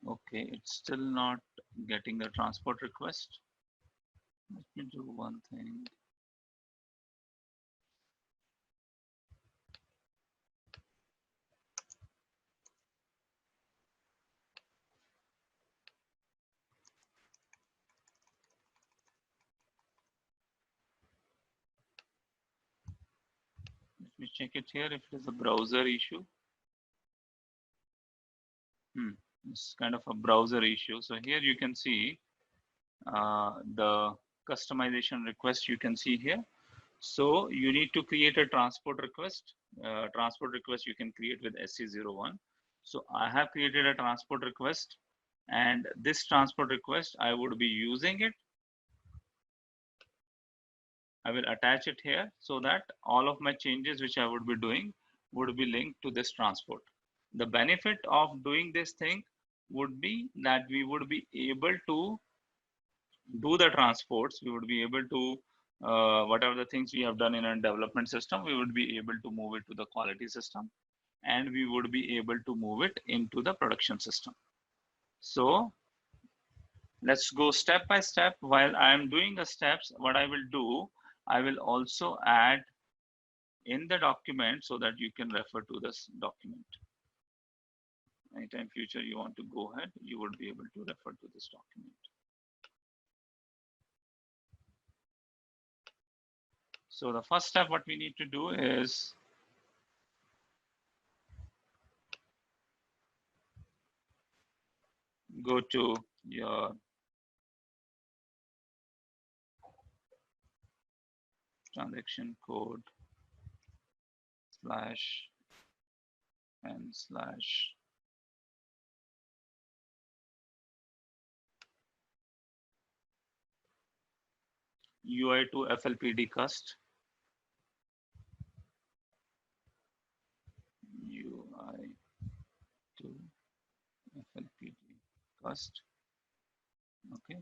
Okay, it's still not getting the transport request. Let me do one thing. Let me check it here if it is a browser issue. It's kind of a browser issue. So here you can see the customization request you can see here. So you need to create a transport request. Transport request you can create with SC01. So I have created a transport request, and this transport request I would be using it. I will attach it here so that all of my changes which I would be doing would be linked to this transport. The benefit of doing this thing would be that we would be able to do the transports. We would be able to whatever the things we have done in a development system, we would be able to move it to the quality system, and we would be able to move it into the production system. So let's go step by step. While I am doing the steps, what I will do, I will also add in the document so that you can refer to this document. Anytime future you want to go ahead, you would be able to refer to this document. So the first step what we need to do is go to your transaction code /n/ UI to FLPD cust UI to FLPD cust. Okay,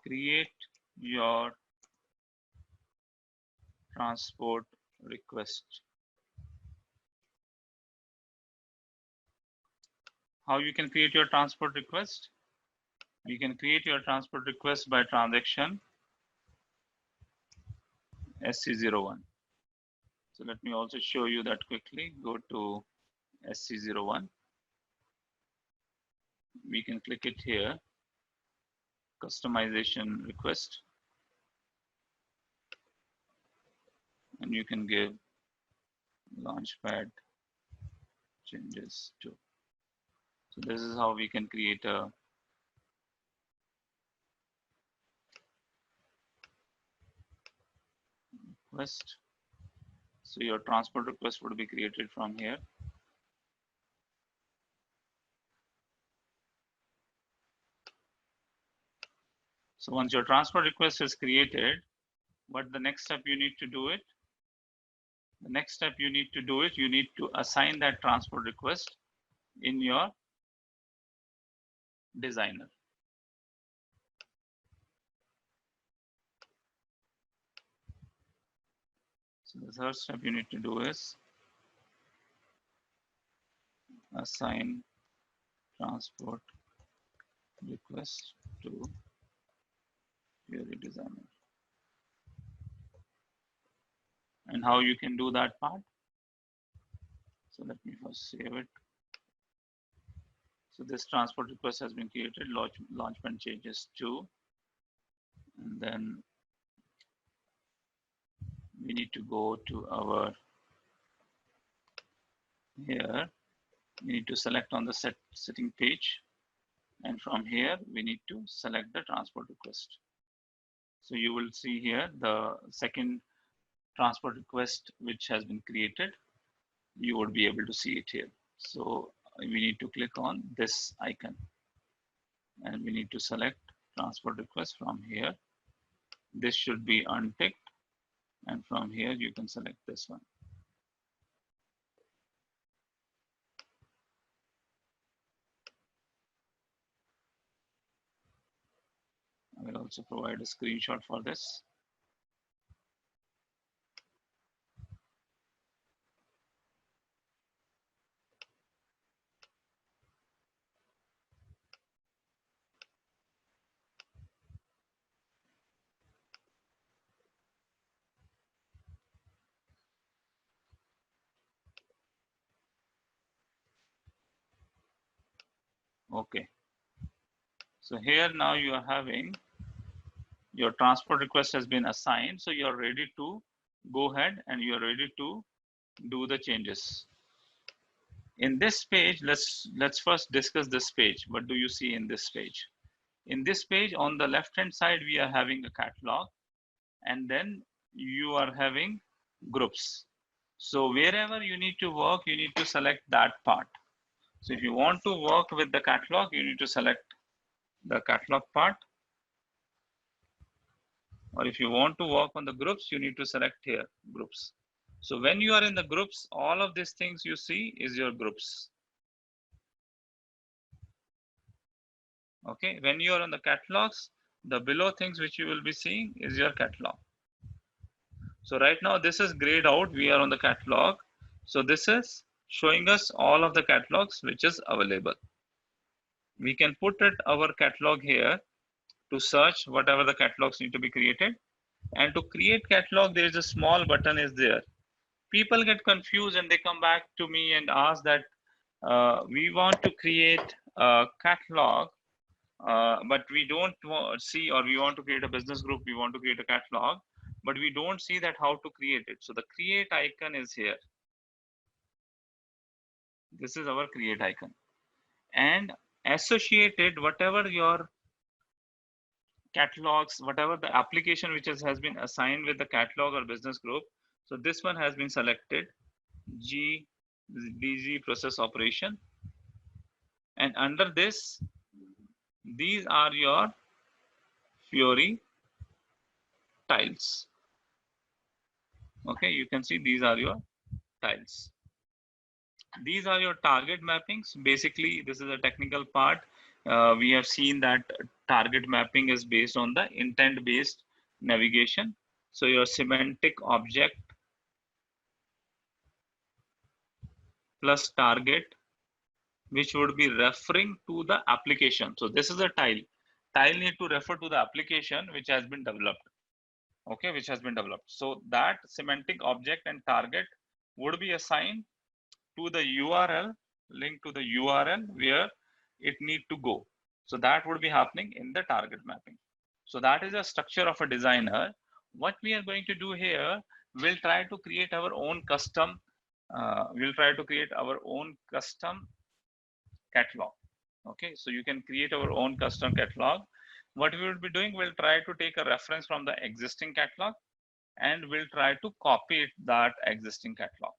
create your transport request. How you can create your transport request? You can create your transport request by transaction SC01. So let me also show you that quickly. Go to SC01. we can click it here, customization request, and you can give launchpad changes to. So this is how we can create a request. So your transport request would be created from here. So once your transport request is created, what the next step you need to do it? The next step you need to do it, you need to assign that transport request in your designer. So the third step you need to do is assign transport request to Fiori Designer. And how you can do that part? So let me first save it. So this transport request has been created, launchpad changes to, and then we need to go to our here. We need to select on the setting page, and from here we need to select the transport request. So you will see here the second transport request which has been created. You would be able to see it here. So we need to click on this icon, and we need to select transport request from here. This should be unticked, and from here you can select this one. I will also provide a screenshot for this. Okay. So here now you are having your transport request has been assigned. So you're ready to go ahead and you're ready to do the changes. In this page, let's first discuss this page. What do you see in this page? In this page, on the left hand side, we are having a catalog, and then you are having groups. So wherever you need to work, you need to select that part. So if you want to work with the catalog, you need to select the catalog part. Or if you want to work on the groups, you need to select here, groups. So when you are in the groups, all of these things you see is your groups. Okay, when you are on the catalogs, the below things which you will be seeing is your catalog. So right now this is grayed out, we are on the catalog. So this is showing us all of the catalogs which is available. We can put it our catalog here to search whatever the catalogs need to be created. And to create catalog, there is a small button is there. People get confused and they come back to me and ask that we want to create a catalog, but we don't see, or we want to create a business group, we want to create a catalog, but we don't see that how to create it. So the create icon is here. This is our create icon. And associated, whatever your catalogs, whatever the application which has been assigned with the catalog or business group. So this one has been selected, DG process operation. And under this, these are your Fiori tiles. Okay, you can see these are your tiles. These are your target mappings. Basically, this is a technical part. We have seen that target mapping is based on the intent-based navigation. So your semantic object plus target, which would be referring to the application. So this is a tile. Tile need to refer to the application which has been developed. Okay, which has been developed. So that semantic object and target would be assigned to the URL, linked to the URL where it need to go. So that would be happening in the target mapping. So that is a structure of a designer. What we are going to do here, we'll try to create our own custom catalog. Okay, so you can create our own custom catalog. What we will be doing, we'll try to take a reference from the existing catalog and we'll try to copy that existing catalog,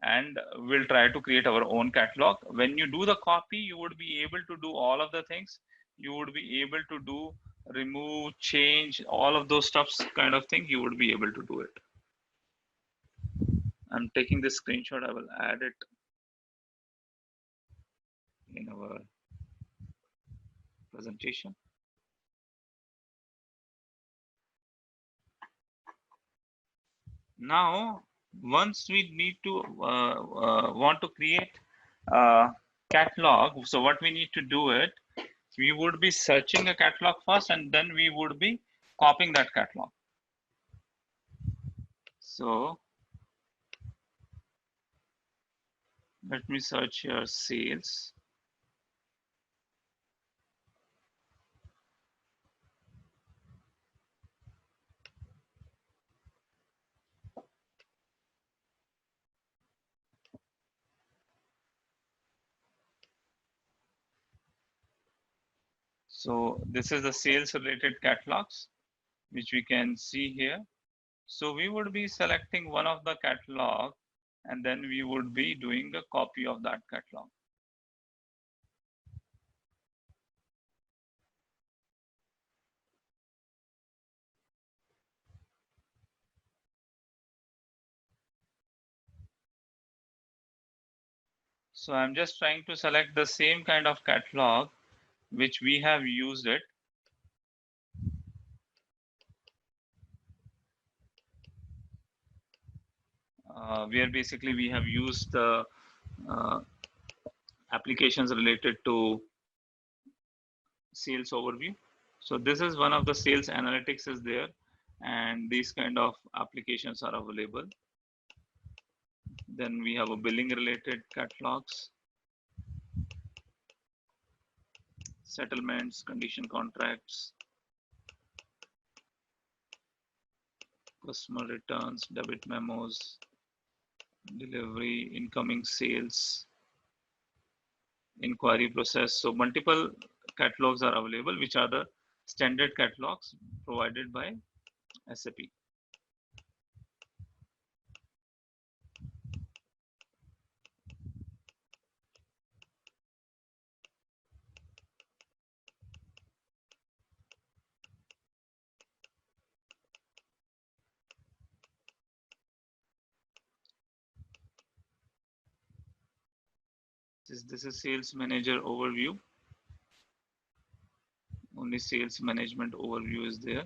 and we'll try to create our own catalog. When you do the copy, you would be able to do all of the things. You would be able to do remove, change, all of those stuffs kind of thing. You would be able to do it. I'm taking this screenshot. I will add it in our presentation. Now, once we need to want to create a catalog, so what we need to do it, we would be searching a catalog first, and then we would be copying that catalog. So let me search here sales. So this is the sales related catalogs, which we can see here. So we would be selecting one of the catalog, and then we would be doing a copy of that catalog. So I'm just trying to select the same kind of catalog which we have used it. Where basically we have used the applications related to sales overview. So this is one of the sales analytics is there, and these kind of applications are available. Then we have a billing related catalogs, settlements, condition contracts, customer returns, debit memos, delivery, incoming sales, inquiry process. So multiple catalogs are available, which are the standard catalogs provided by SAP. This is sales manager overview. Only sales management overview is there.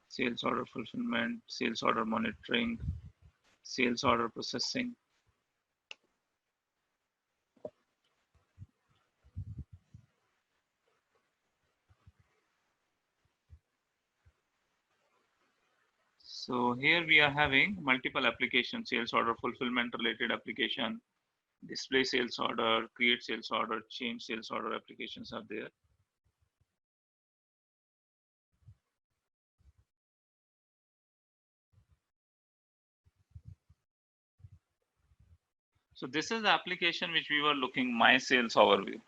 Sales order fulfillment, sales order monitoring, sales order processing. So here we are having multiple applications, sales order fulfillment related application, display sales order, create sales order, change sales order applications are there. So this is the application which we were looking, my sales overview.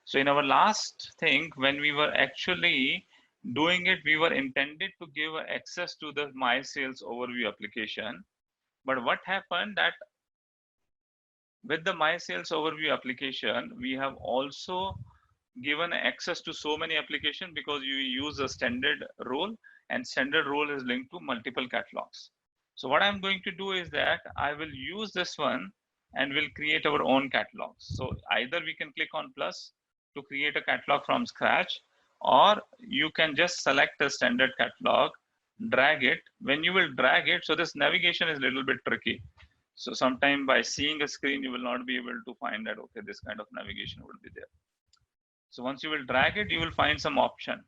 So in our last thing, when we were actually doing it, we were intended to give access to the my sales overview application. But what happened that with the my sales overview application, we have also given access to so many applications because you use a standard role, and standard role is linked to multiple catalogs. So what I'm going to do is that I will use this one and we'll create our own catalogs. So either we can click on plus to create a catalog from scratch, or you can just select a standard catalog, drag it. When you will drag it, so this navigation is a little bit tricky. So sometime by seeing a screen, you will not be able to find that, okay, this kind of navigation will be there. So once you will drag it, you will find some option.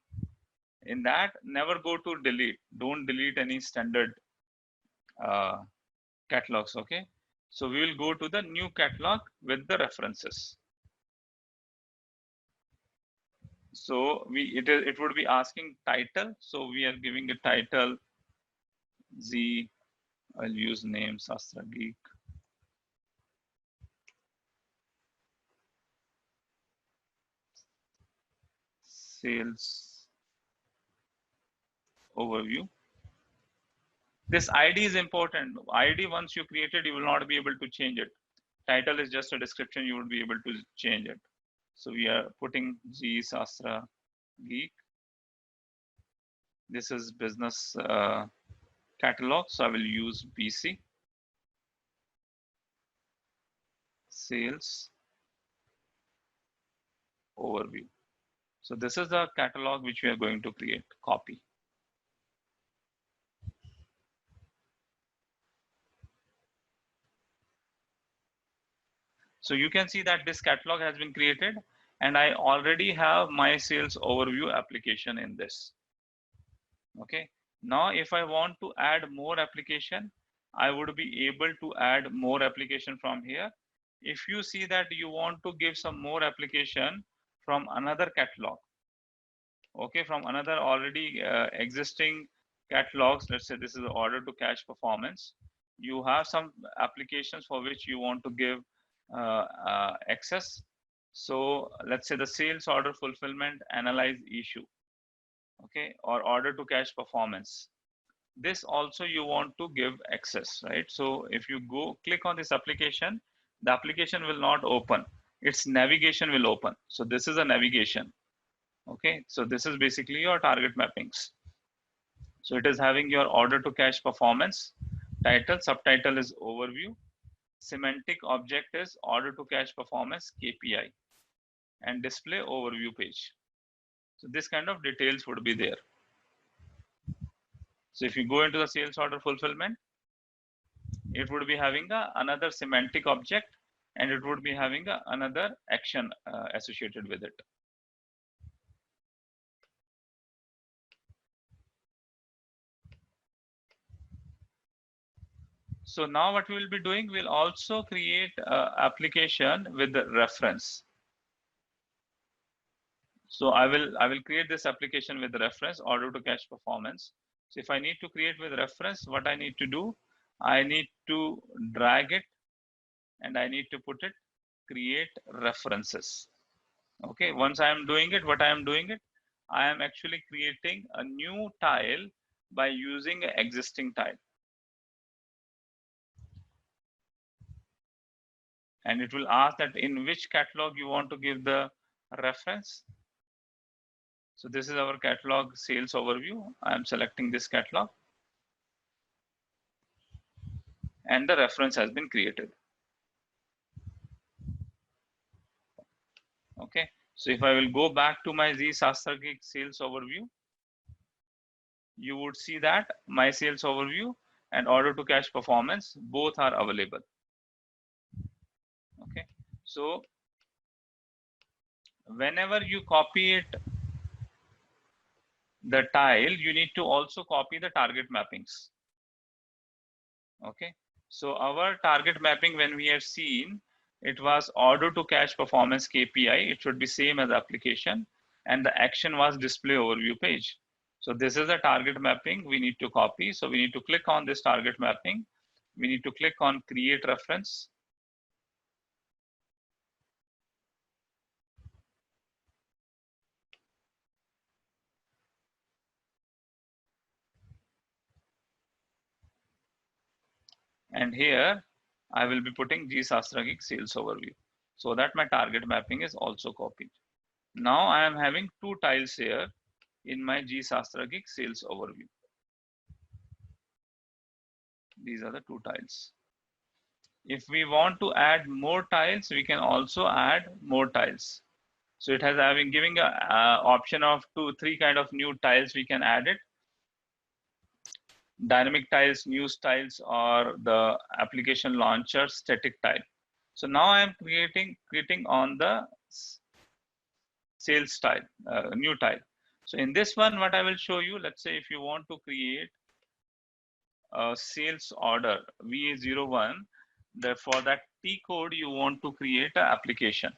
In that, never go to delete. Don't delete any standard catalogs, okay? So we will go to the new catalog with the references. So it would be asking title. So we are giving a title Z. I'll use name Sastrageek. Sales overview. This ID is important. ID, once you create it, you will not be able to change it. Title is just a description, you would be able to change it. So we are putting G Sastrageek. This is business catalog, so I will use BC. Sales overview. So this is the catalog which we are going to create, copy. So you can see that this catalog has been created and I already have my sales overview application in this. Okay. Now, if I want to add more application, I would be able to add more application from here. If you see that you want to give some more application from another catalog, okay, from another already existing catalogs, let's say this is order to cash performance. You have some applications for which you want to give access. So let's say the sales order fulfillment analyze issue, okay, or order to cash performance. This also you want to give access, right? So if you go click on this application, the application will not open, its navigation will open. So this is a navigation. Okay, so this is basically your target mappings. So it is having your order to cash performance, title, subtitle is overview, semantic object is order to cash performance KPI, and display overview page. So this kind of details would be there. So if you go into the sales order fulfillment, it would be having another semantic object and it would be having another action associated with it. So now what we will be doing, we'll also create application with the reference. So I will create this application with the reference order to cash performance. So if I need to create with reference, what I need to do, I need to drag it and I need to put it create references. Okay, once I am doing it, what I am doing it, I am actually creating a new tile by using an existing tile. And it will ask that in which catalog you want to give the reference. So this is our catalog sales overview. I am selecting this catalog and the reference has been created. Okay, so if I will go back to my Z Sastrageek sales overview, you would see that my sales overview and order to cash performance both are available. Okay, so whenever you copy it, the tile, you need to also copy the target mappings. Okay, so our target mapping, when we have seen, it was order to cash performance KPI. It should be same as application, and the action was display overview page. So this is a target mapping we need to copy. So we need to click on this target mapping. We need to click on create reference. And here I will be putting G Sastrageek sales overview so that my target mapping is also copied. Now I am having two tiles here in my G Sastrageek sales overview. These are the two tiles. If we want to add more tiles, we can also add more tiles. So it has giving a option of 2-3 kind of new tiles we can add it. Dynamic tiles, new tiles, or the application launcher static tile. So now I am creating on the sales tile, new tile. So in this one, what I will show you, let's say if you want to create a sales order VA01, for that T code you want to create an application.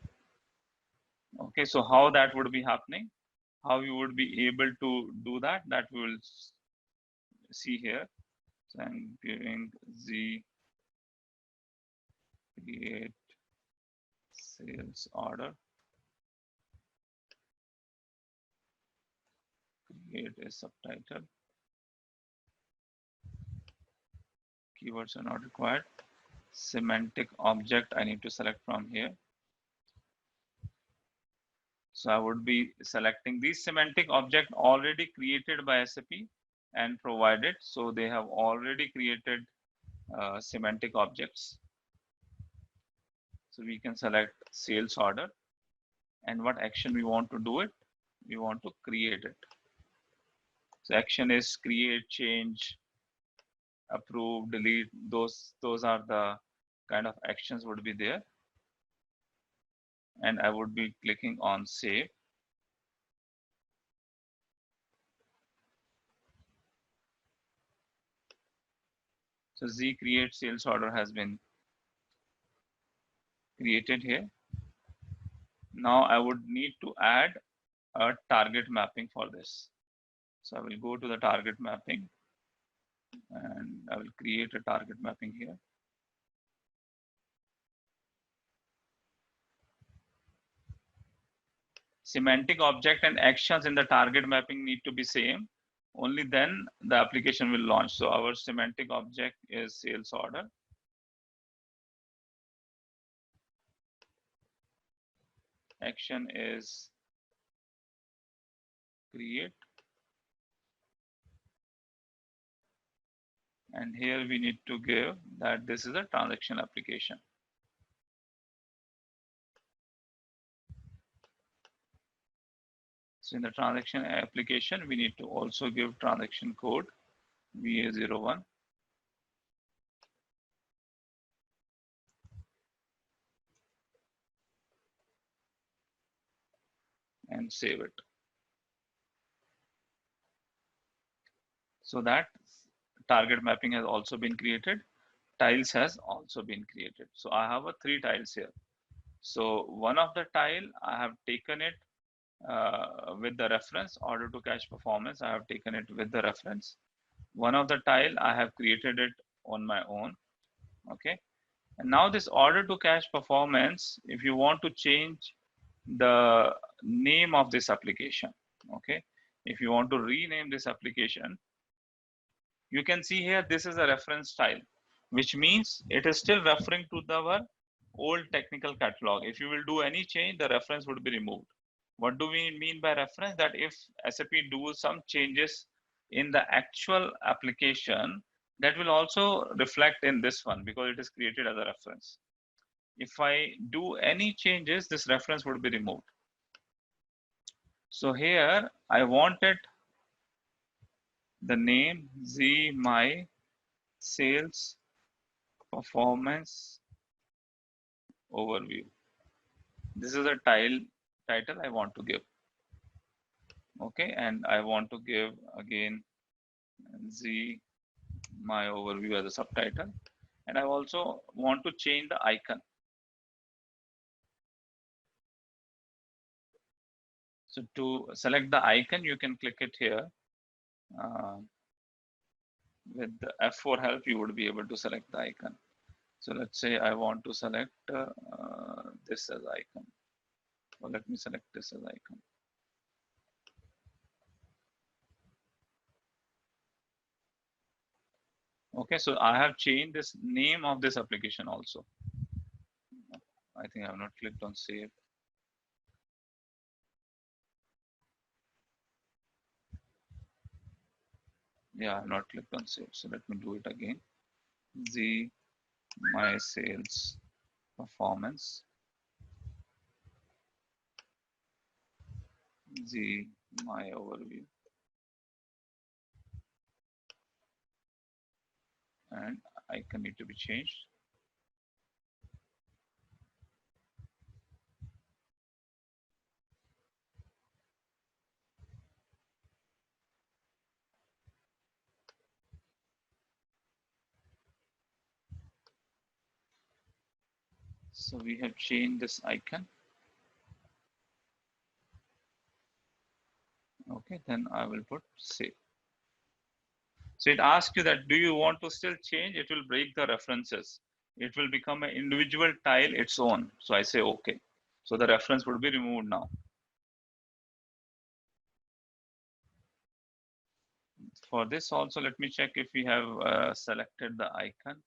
Okay, so how that would be happening? how you would be able to do that, that we will see here. So I'm giving Z create sales order, create a subtitle, keywords are not required, semantic object I need to select from here. So I would be selecting these semantic object already created by SAP and provided. So they have already created semantic objects. So we can select sales order, and what action we want to do it, we want to create it. So action is create, change, approve, delete. Those are the kind of actions would be there. And I would be clicking on save. So Z create sales order has been created here. Now I would need to add a target mapping for this. So I will go to the target mapping and I will create a target mapping here. Semantic object and actions in the target mapping need to be same. Only then the application will launch. So our semantic object is sales order. Action is create. And here we need to give that this is a transaction application. So in the transaction application, we need to also give transaction code VA01. And save it. So that target mapping has also been created. Tiles has also been created. So I have 3 tiles here. So one of the tile I have taken it with the reference order to cash performance. I have taken it with the reference. One of the tile I have created it on my own. Okay. And now this order to cash performance, if you want to change the name of this application, okay, if you want to rename this application, you can see here this is a reference style, which means it is still referring to our old technical catalog. If you will do any change, the reference would be removed. What do we mean by reference? That if SAP do some changes in the actual application, that will also reflect in this one because it is created as a reference. If I do any changes, this reference would be removed. So here I wanted the name Z my sales performance overview. This is a title I want to give. Okay, and I want to give again Z my overview as a subtitle, and I also want to change the icon. So to select the icon, you can click it here. With the F4 help, you would be able to select the icon. So let's say I want to select this as icon. Well, let me select this as icon. Okay, so I have changed this name of this application also. I think I have not clicked on save. Yeah, I have not clicked on save. So let me do it again. Z my sales performance. Z my overview. And icon need to be changed. So we have changed this icon. Okay, then I will put save. So it asks you that do you want to still change? It will break the references. It will become an individual tile its own. So I say okay. So the reference would be removed now. For this also, let me check if we have selected the icon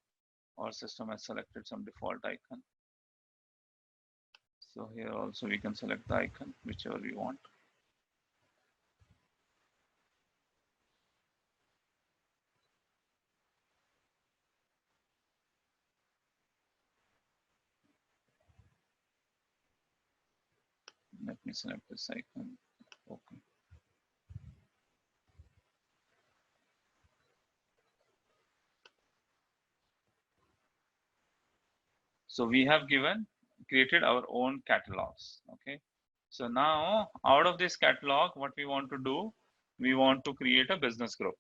or system has selected some default icon. So here also we can select the icon, whichever we want. Let me select this icon. Okay. So we have created our own catalogs. Okay. So now out of this catalog, what we want to do, we want to create a business group.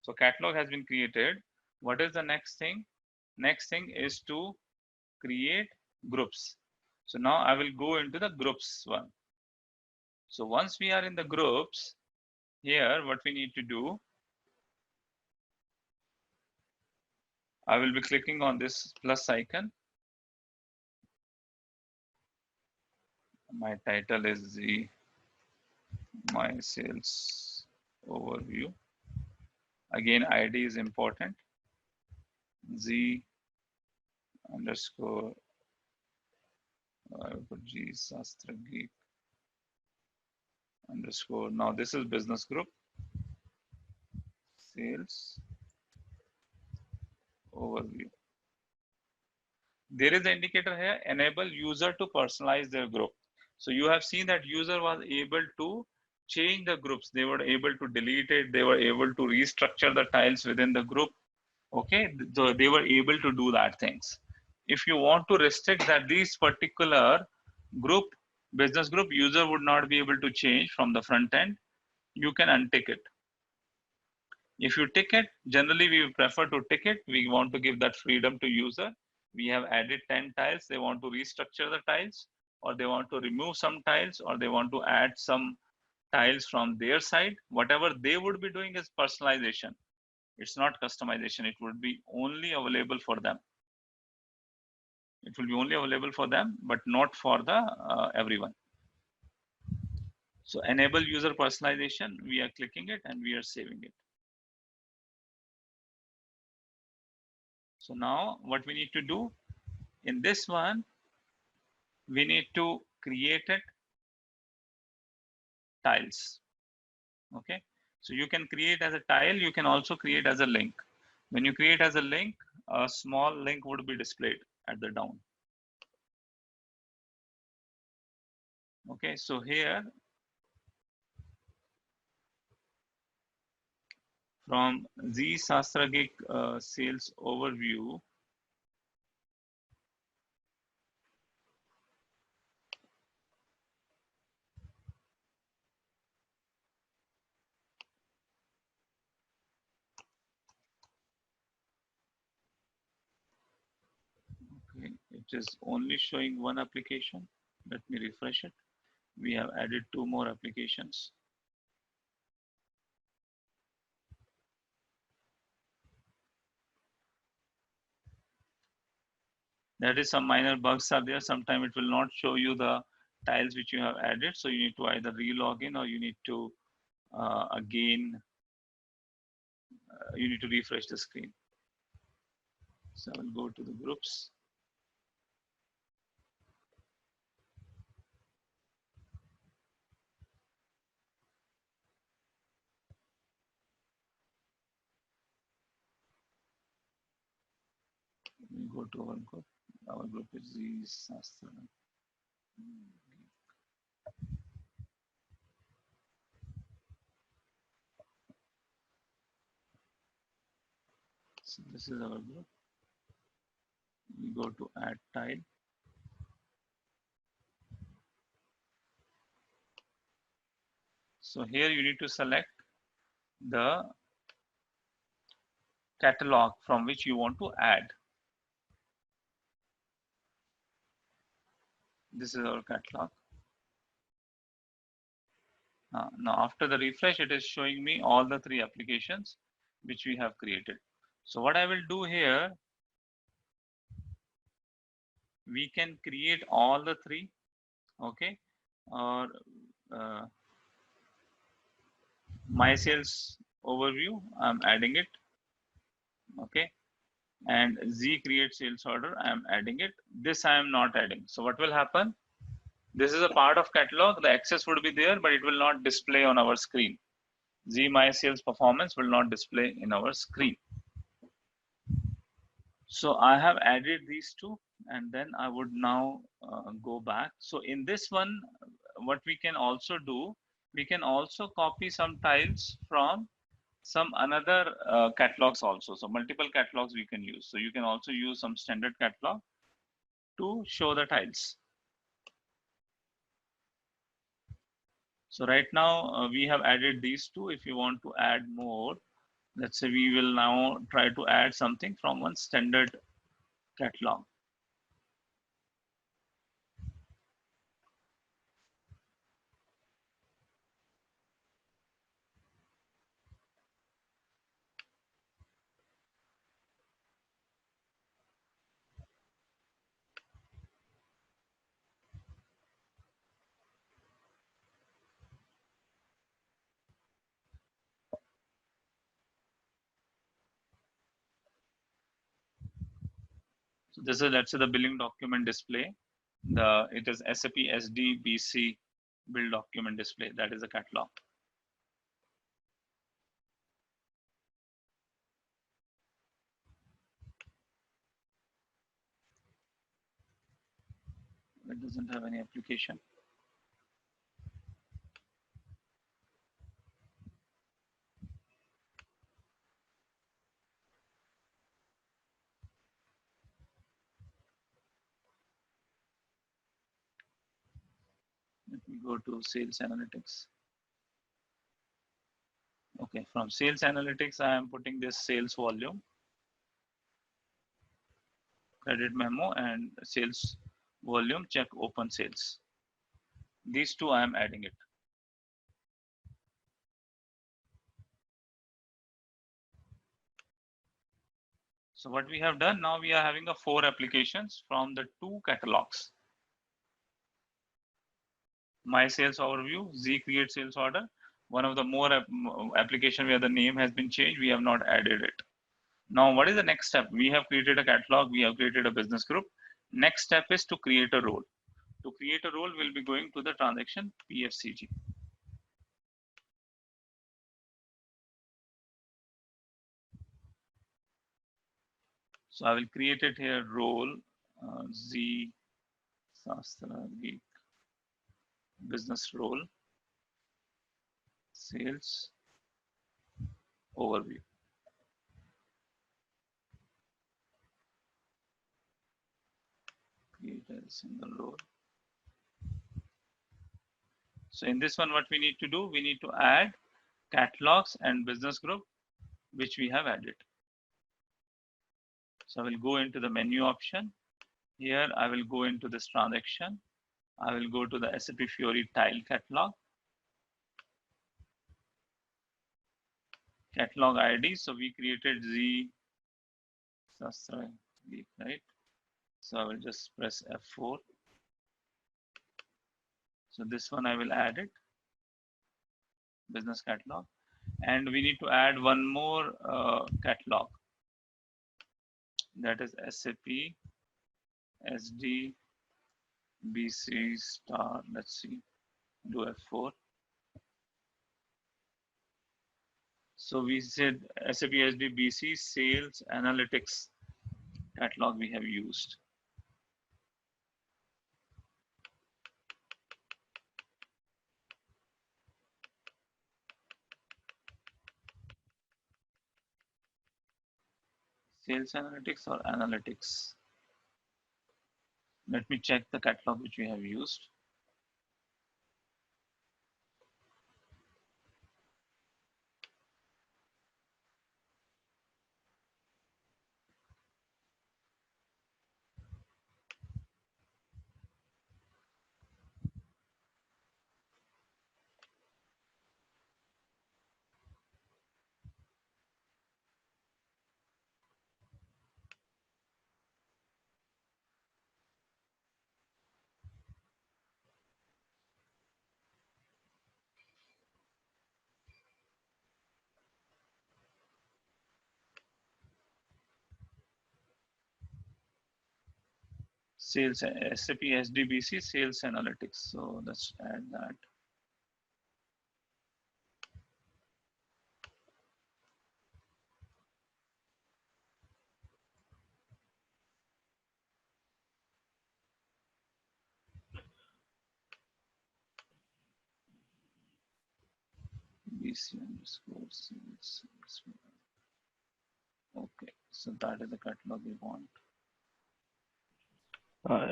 So catalog has been created. What is the next thing? Next thing is to create groups. So now I will go into the groups one. So once we are in the groups, here what we need to do, I will be clicking on this plus icon. My title is my sales overview. Again, ID is important. Z underscore, I will put G Sastrageek underscore. Now this is business group, sales overview. There is an indicator here, enable user to personalize their group. So you have seen that user was able to change the groups. They were able to delete it. They were able to restructure the tiles within the group. Okay, so they were able to do that things. If you want to restrict that these particular group, business group, user would not be able to change from the front end, you can untick it. If you tick it, generally we prefer to tick it. We want to give that freedom to user. We have added 10 tiles. They want to restructure the tiles, or they want to remove some tiles, or they want to add some tiles from their side. Whatever they would be doing is personalization. It's not customization. It would be only available for them. It will be only available for them, but not for the everyone. So enable user personalization. We are clicking it and we are saving it. So now what we need to do in this one, we need to create it tiles. Okay. So you can create as a tile. You can also create as a link. When you create as a link, a small link would be displayed at the down. Okay. So here from Z Sastrageek sales overview, okay, it is only showing one application. Let me refresh it. We have added 2 more applications. That is, some minor bugs are there. Sometimes it will not show you the tiles which you have added. So you need to either re-log in, or you need to again, you need to refresh the screen. So I will go to the groups. We go to our group. Our group is the Sastra. So this is our group. We go to add tile. So here you need to select the catalog from which you want to add. This is our catalog. Now after the refresh, it is showing me all the 3 applications which we have created. So what I will do here, we can create all the 3, okay, or my sales overview, I'm adding it, okay, and Z create sales order, I'm adding it. This I am not adding. So what will happen? This is a part of catalog. The access would be there, but it will not display on our screen. Z my sales performance will not display in our screen. So I have added these 2, and then I would now go back. So in this one, what we can also do, we can also copy some tiles from some another catalogs also. So multiple catalogs we can use. So you can also use some standard catalog to show the tiles. So right now we have added these 2. If you want to add more, let's say we will now try to add something from one standard catalog. So this is, let's say, the billing document display. It is SAP SD BC bill document display. That is a catalog. It doesn't have any application. Let me go to sales analytics. Okay, from sales analytics, I am putting this sales volume, credit memo, and sales volume, check open sales. These 2 I am adding it. So what we have done now, we are having a 4 applications from the 2 catalogs. My sales overview, Z create sales order. One of the more application where the name has been changed, we have not added it. Now, what is the next step? We have created a catalog, we have created a business group. Next step is to create a role. To create a role, we'll be going to the transaction PFCG. So I will create it here, role, Z Sastrageek, business role, sales overview. Create a single role. So in this one, what we need to do, we need to add catalogs and business group, which we have added. So I will go into the menu option. Here, I will go into this transaction. I will go to the SAP Fiori tile catalog. Catalog ID. So we created Z Sastrageek, right? So I will just press F4. So this one I will add it, business catalog. And we need to add one more catalog. That is SAP SD BC star. Let's see, do F4. So we said SAP SD BC sales analytics catalog we have used. Sales analytics or analytics. Let me check the catalog which we have used. Sales, SAP SDBC, sales analytics. So let's add that. BC underscore sales. Okay, so that is the catalog we want.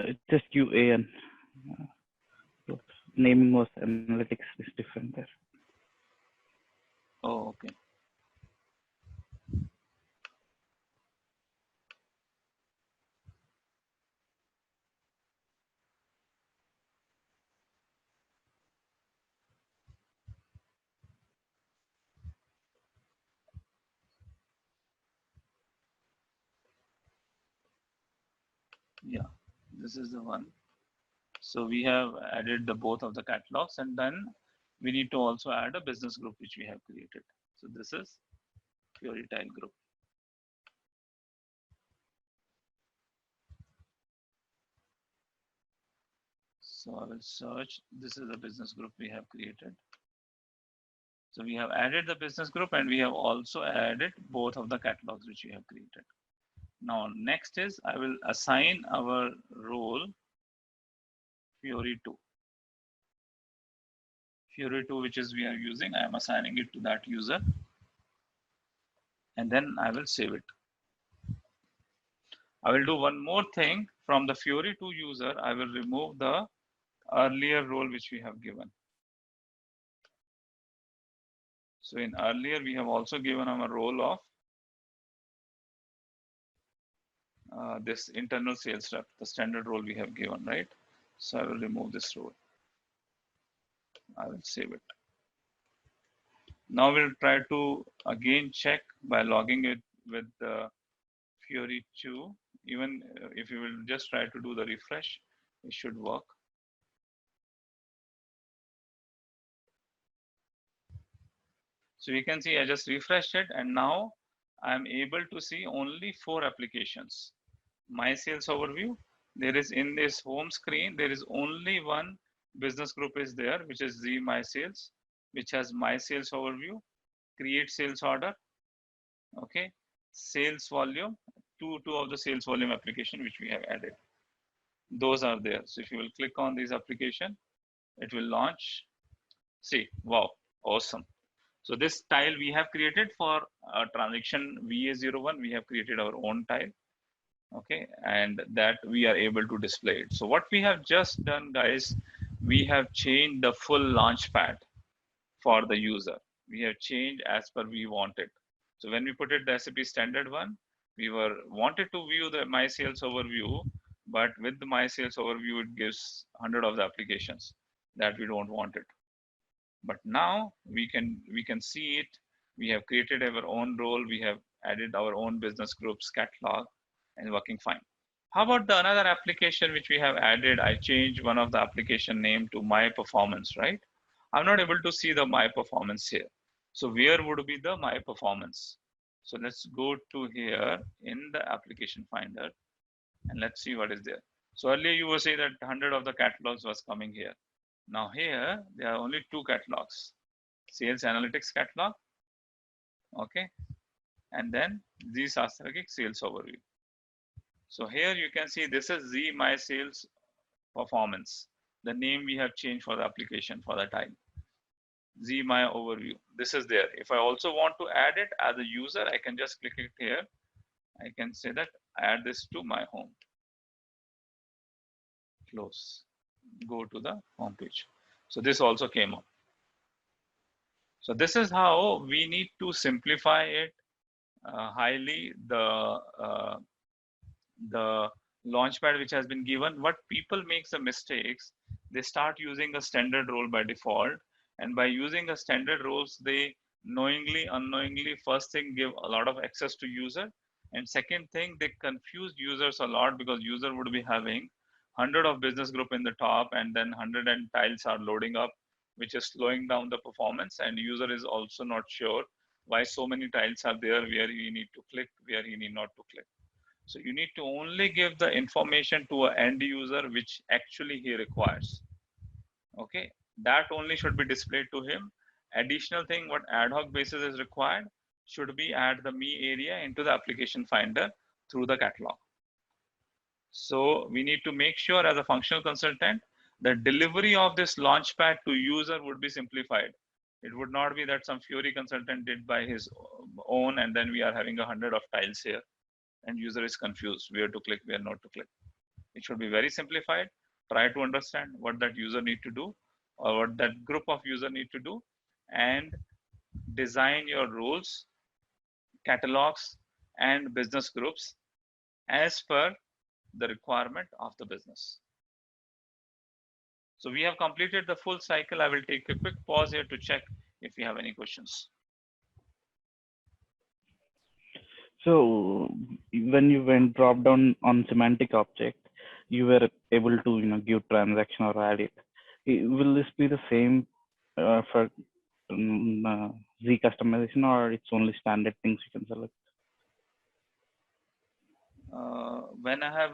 It's just UAN. So naming was analytics is different there. Oh, okay. Yeah, this is the one. So we have added the both of the catalogs, and then we need to also add a business group which we have created. So this is Fiori tile group. So I will search. This is the business group we have created. So we have added the business group, and we have also added both of the catalogs which we have created. Now next is I will assign our role Fiori 2. Fiori 2, which is we are using, I am assigning it to that user, and then I will save it. I will do one more thing. From the Fiori 2 user, I will remove the earlier role which we have given. So in earlier, we have also given them a role of this internal sales rep, the standard role we have given, right? So I will remove this role. I will save it. Now we'll try to again check by logging it with the Fiori 2. Even if you will just try to do the refresh, it should work. So you can see I just refreshed it, and now I'm able to see only 4 applications. My sales overview, there is in this home screen, there is only one business group is there, which is Z My Sales, which has my sales overview, create sales order, okay, sales volume, two of the sales volume application which we have added. Those are there. So if you will click on this application, it will launch. See, wow, awesome. So this tile we have created for transaction VA01, we have created our own tile. Okay, and that we are able to display it. So what we have just done, guys, we have changed the full launch pad for the user. We have changed as per we wanted. So when we put it the SAP standard one, we wanted to view the my sales overview, but with the my sales overview, it gives 100 of the applications that we don't want it. But now we can see it. We have created our own role. We have added our own business groups catalog, and working fine. How about the another application which we have added? I changed one of the application name to my performance, right? I'm not able to see the my performance here. So where would be the my performance? So let's go to here in the application finder, and let's see what is there. So earlier you were saying that 100 of the catalogs was coming here. Now here there are only 2 catalogs, sales analytics catalog, okay, and then the Sastrageek sales overview. So here you can see this is Z My Sales Performance. The name we have changed for the application for the tile. Z My Overview. This is there. If I also want to add it as a user, I can just click it here. I can say that add this to my home. Close. Go to the home page. So this also came up. So this is how we need to simplify it highly. The launchpad which has been given, what people makes the mistakes, they start using a standard role by default, and by using a standard roles, they knowingly, unknowingly, first thing give a lot of access to user, and second thing, they confuse users a lot because user would be having 100 of business group in the top, and then 100 and tiles are loading up, which is slowing down the performance, and user is also not sure why so many tiles are there, where he need to click, where he need not to click. So you need to only give the information to an end user which actually he requires. Okay, that only should be displayed to him. Additional thing what ad hoc basis is required should be add the me area into the application finder through the catalog. So we need to make sure as a functional consultant, the delivery of this launchpad to user would be simplified. It would not be that some Fiori consultant did by his own and then we are having 100 of tiles here and user is confused where to click, where not to click. It should be very simplified. Try to understand what that user need to do or what that group of user need to do and design your roles, catalogs and business groups as per the requirement of the business. So we have completed the full cycle. I will take a quick pause here to check if you have any questions. So when you went drop down on semantic object, you were able to give transaction or add it. Will this be the same for Z customization, or it's only standard things you can select? When I have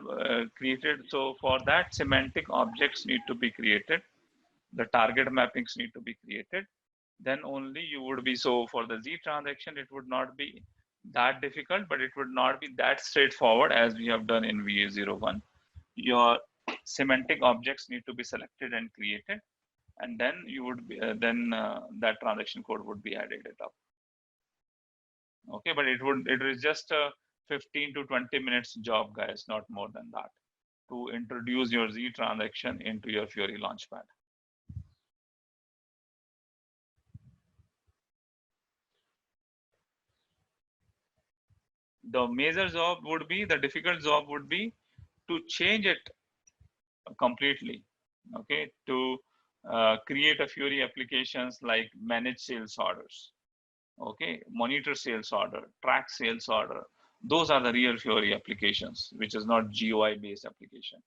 created, so for that semantic objects need to be created, the target mappings need to be created, then only you would be, so for the Z transaction, it would not be that difficult, but it would not be that straightforward as we have done in VA01. Your semantic objects need to be selected and created, and then you would be, that transaction code would be added it up. Okay, but it is just a 15 to 20 minutes job, guys, not more than that, to introduce your Z transaction into your Fiori Launchpad. The major job would be, the difficult job would be to change it completely, okay, to create a Fiori applications like manage sales orders, okay, monitor sales order, track sales order. Those are the real Fiori applications, which is not GUI based application.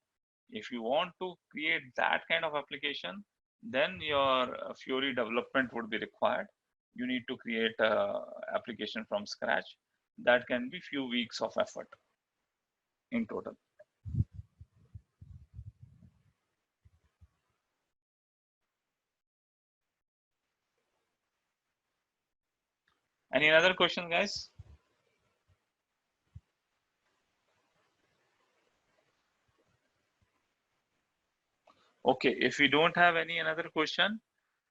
If you want to create that kind of application, then your Fiori development would be required. You need to create a application from scratch. That can be few weeks of effort in total. Any other question, guys? Okay, if we don't have any another question,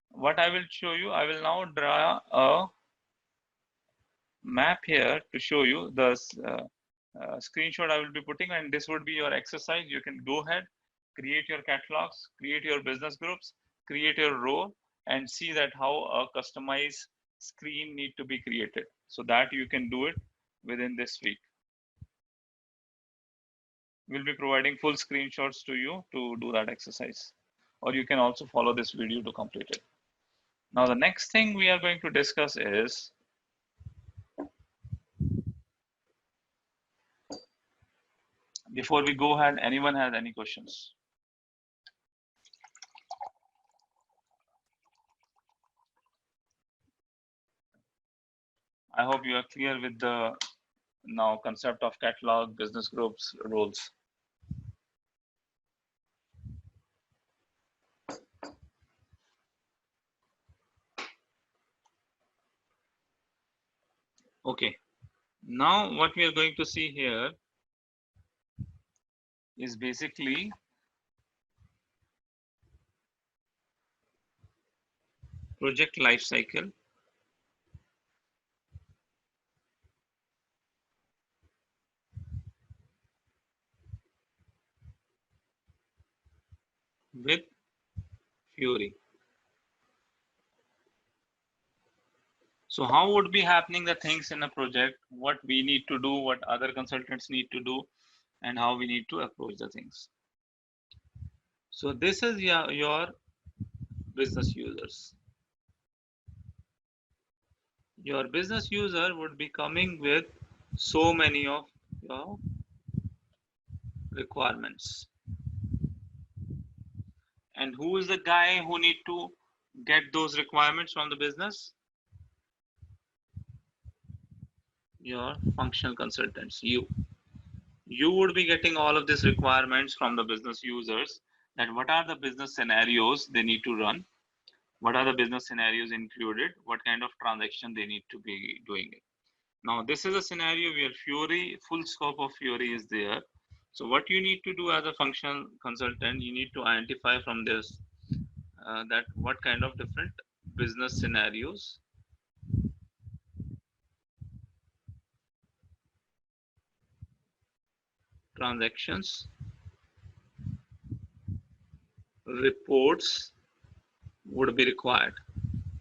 what I will show you, I will now draw a map here to show you the screenshot I will be putting, and this would be your exercise. You can go ahead, create your catalogs, create your business groups, create your role, and see that how a customized screen need to be created, so that you can do it within this week. We'll be providing full screenshots to you to do that exercise, or you can also follow this video to complete it. Now, the next thing we are going to discuss is before we go ahead, anyone has any questions? I hope you are clear with the now concept of catalog, business groups, roles. Okay, now what we are going to see here is basically project lifecycle with Fiori. So how would be happening the things in a project, what we need to do, what other consultants need to do, and how we need to approach the things. So this is your business users. Your business user would be coming with so many of your requirements. And who is the guy who need to get those requirements from the business? Your functional consultants, you You would be getting all of these requirements from the business users, that what are the business scenarios they need to run, what are the business scenarios included, what kind of transaction they need to be doing it. Now, this is a scenario where Fiori, full scope of Fiori is there. So what you need to do as a functional consultant, you need to identify from this that what kind of different business scenarios, transactions, reports would be required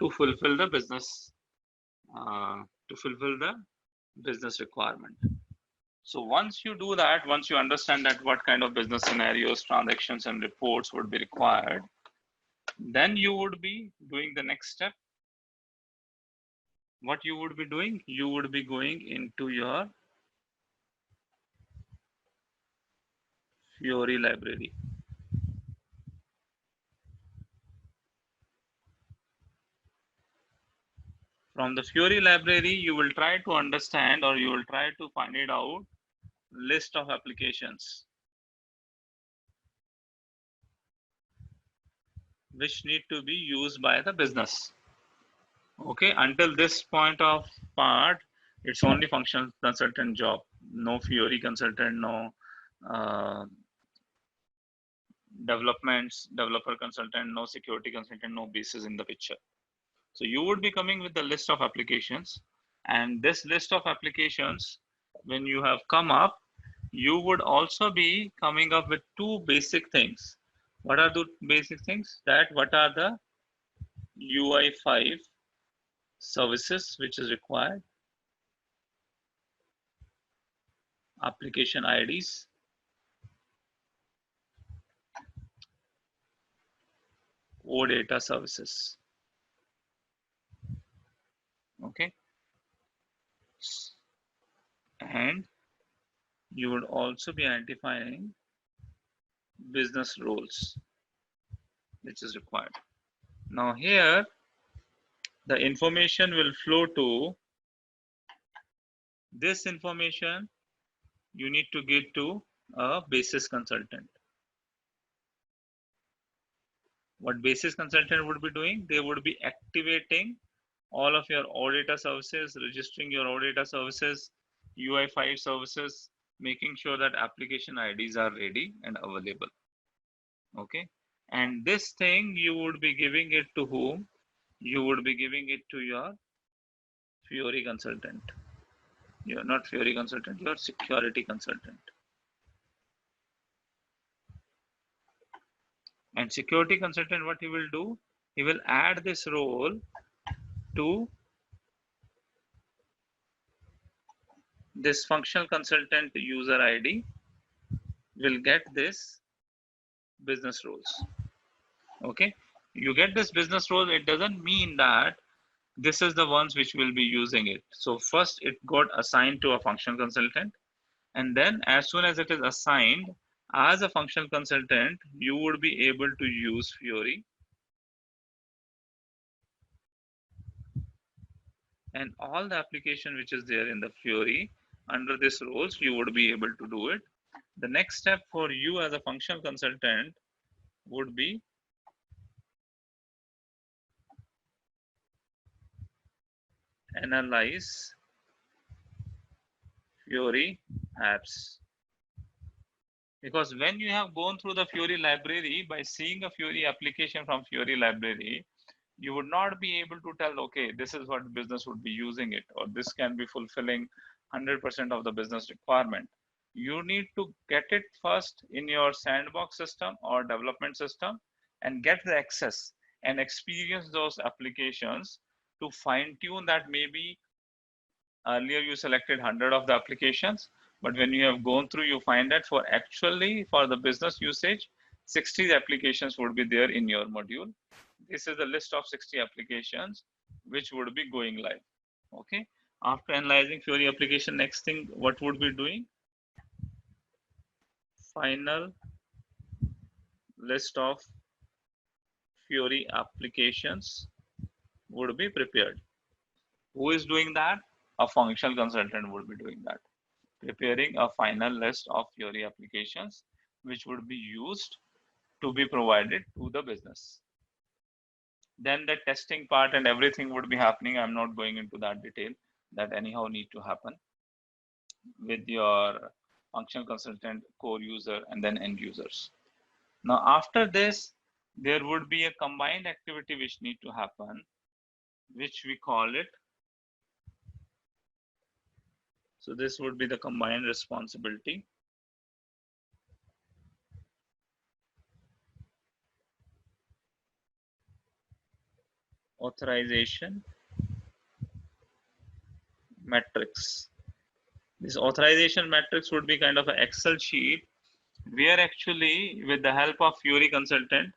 to fulfill the business requirement. So once you do that, once you understand that what kind of business scenarios, transactions, and reports would be required, then you would be doing the next step. What you would be doing, you would be going into your Fiori library. From the Fiori library, you will try to understand, or you will try to find it out, list of applications which need to be used by the business. Okay, until this point of part, it's only functional consultant job. No Fiori consultant, no developer consultant, no security consultant, no basis in the picture. So you would be coming with the list of applications, and this list of applications, when you have come up, you would also be coming up with two basic things. What are the basic things? That what are the UI5 services which is required, application IDs, OData services. Okay, and you would also be identifying business roles which is required. Now here the information will flow to this information. You need to get to a basis consultant. What basis consultant would be doing, they would be activating all of your OData services, registering your OData services, UI5 services, making sure that application IDs are ready and available. Okay, and this thing you would be giving it to whom? You would be giving it to your Fiori consultant. You're not Fiori consultant, you're security consultant. And security consultant, what he will do, he will add this role to this functional consultant user ID, will get this business roles. Okay, you get this business role, it doesn't mean that this is the ones which will be using it. So first it got assigned to a functional consultant, and then as soon as it is assigned as a functional consultant, you would be able to use Fiori, and all the application which is there in the Fiori under this roles, you would be able to do it. The next step for you as a functional consultant would be analyze Fiori apps. Because when you have gone through the Fiori library, by seeing a Fiori application from Fiori library, you would not be able to tell, okay, this is what business would be using it, or this can be fulfilling 100% of the business requirement. You need to get it first in your sandbox system or development system and get the access and experience those applications to fine tune that. Maybe earlier you selected 100 of the applications, but when you have gone through, you find that for the business usage, 60 applications would be there in your module. This is the list of 60 applications which would be going live. Okay, after analyzing Fiori application, next thing what would be doing? Final list of Fiori applications would be prepared. Who is doing that? A functional consultant would be doing that. preparing a final list of Fiori applications which would be used to be provided to the business. Then the testing part and everything would be happening. I'm not going into that detail. That anyhow need to happen with your functional consultant, core user, and then end users. Now, after this, there would be a combined activity which need to happen, which we call it. So this would be the combined responsibility. Authorization matrix. This authorization matrix would be kind of an Excel sheet where actually with the help of Fiori consultant,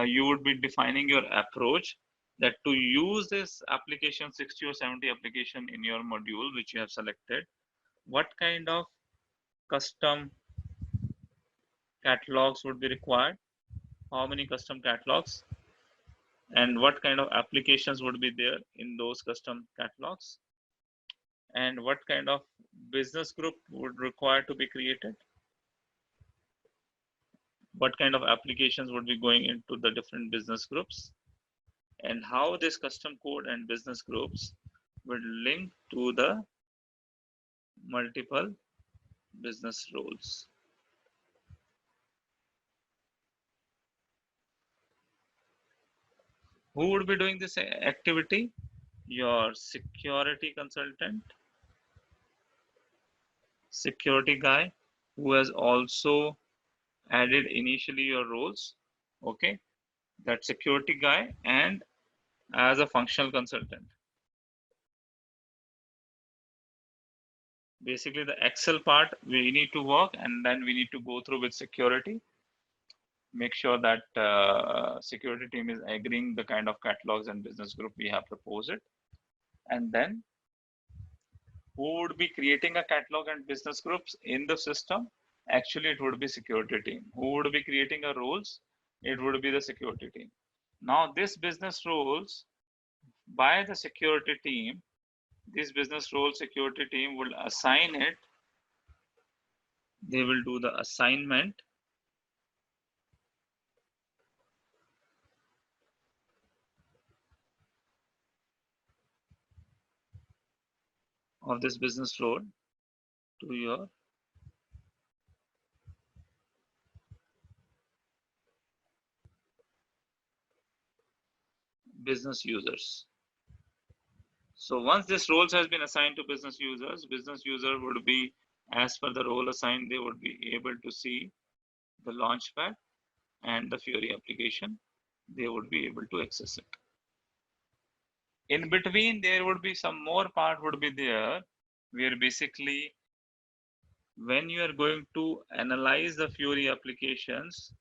you would be defining your approach that to use this application 60 or 70 application in your module which you have selected, what kind of custom catalogs would be required, how many custom catalogs, and what kind of applications would be there in those custom catalogs, and what kind of business group would require to be created, what kind of applications would be going into the different business groups, and how this custom code and business groups will link to the multiple business roles. Who would be doing this activity? Your security consultant, security guy, who has also added initially your roles. Okay, that security guy, and as a functional consultant. Basically, the Excel part we need to work, and then we need to go through with security. Make sure that security team is agreeing the kind of catalogs and business group we have proposed it. And then who would be creating a catalog and business groups in the system? Actually, it would be security team. Who would be creating a roles? It would be the security team. Now, this business roles by the security team, this business role security team will assign it. They will do the assignment of this business role to your business users. So once this roles has been assigned to business user would be, as per the role assigned, they would be able to see the launchpad and the Fiori application. They would be able to access it. In between, there would be some more part would be there, where basically when you are going to analyze the Fiori applications,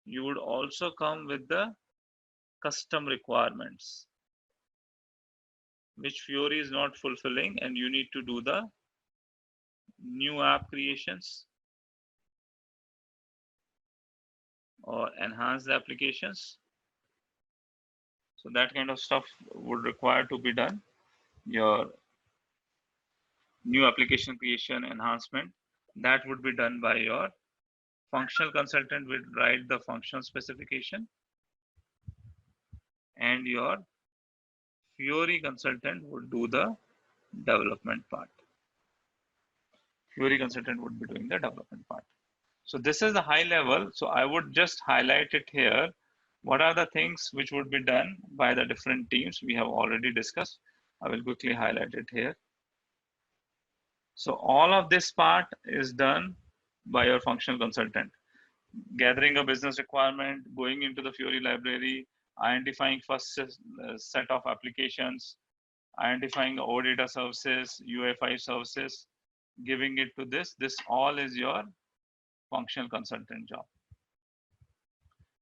you would also come with the custom requirements, which Fiori is not fulfilling, and you need to do the new app creations or enhance the applications. So that kind of stuff would require to be done. Your new application creation enhancement, that would be done by your functional consultant will write the functional specification, and your Fiori consultant would do the development part. Fiori consultant would be doing the development part. So this is the high level. So I would just highlight it here. What are the things which would be done by the different teams we have already discussed? I will quickly highlight it here. So all of this part is done by your functional consultant. Gathering a business requirement, going into the Fiori library, identifying first set of applications, identifying OData services, UI5 services, giving it to this. This all is your functional consultant job.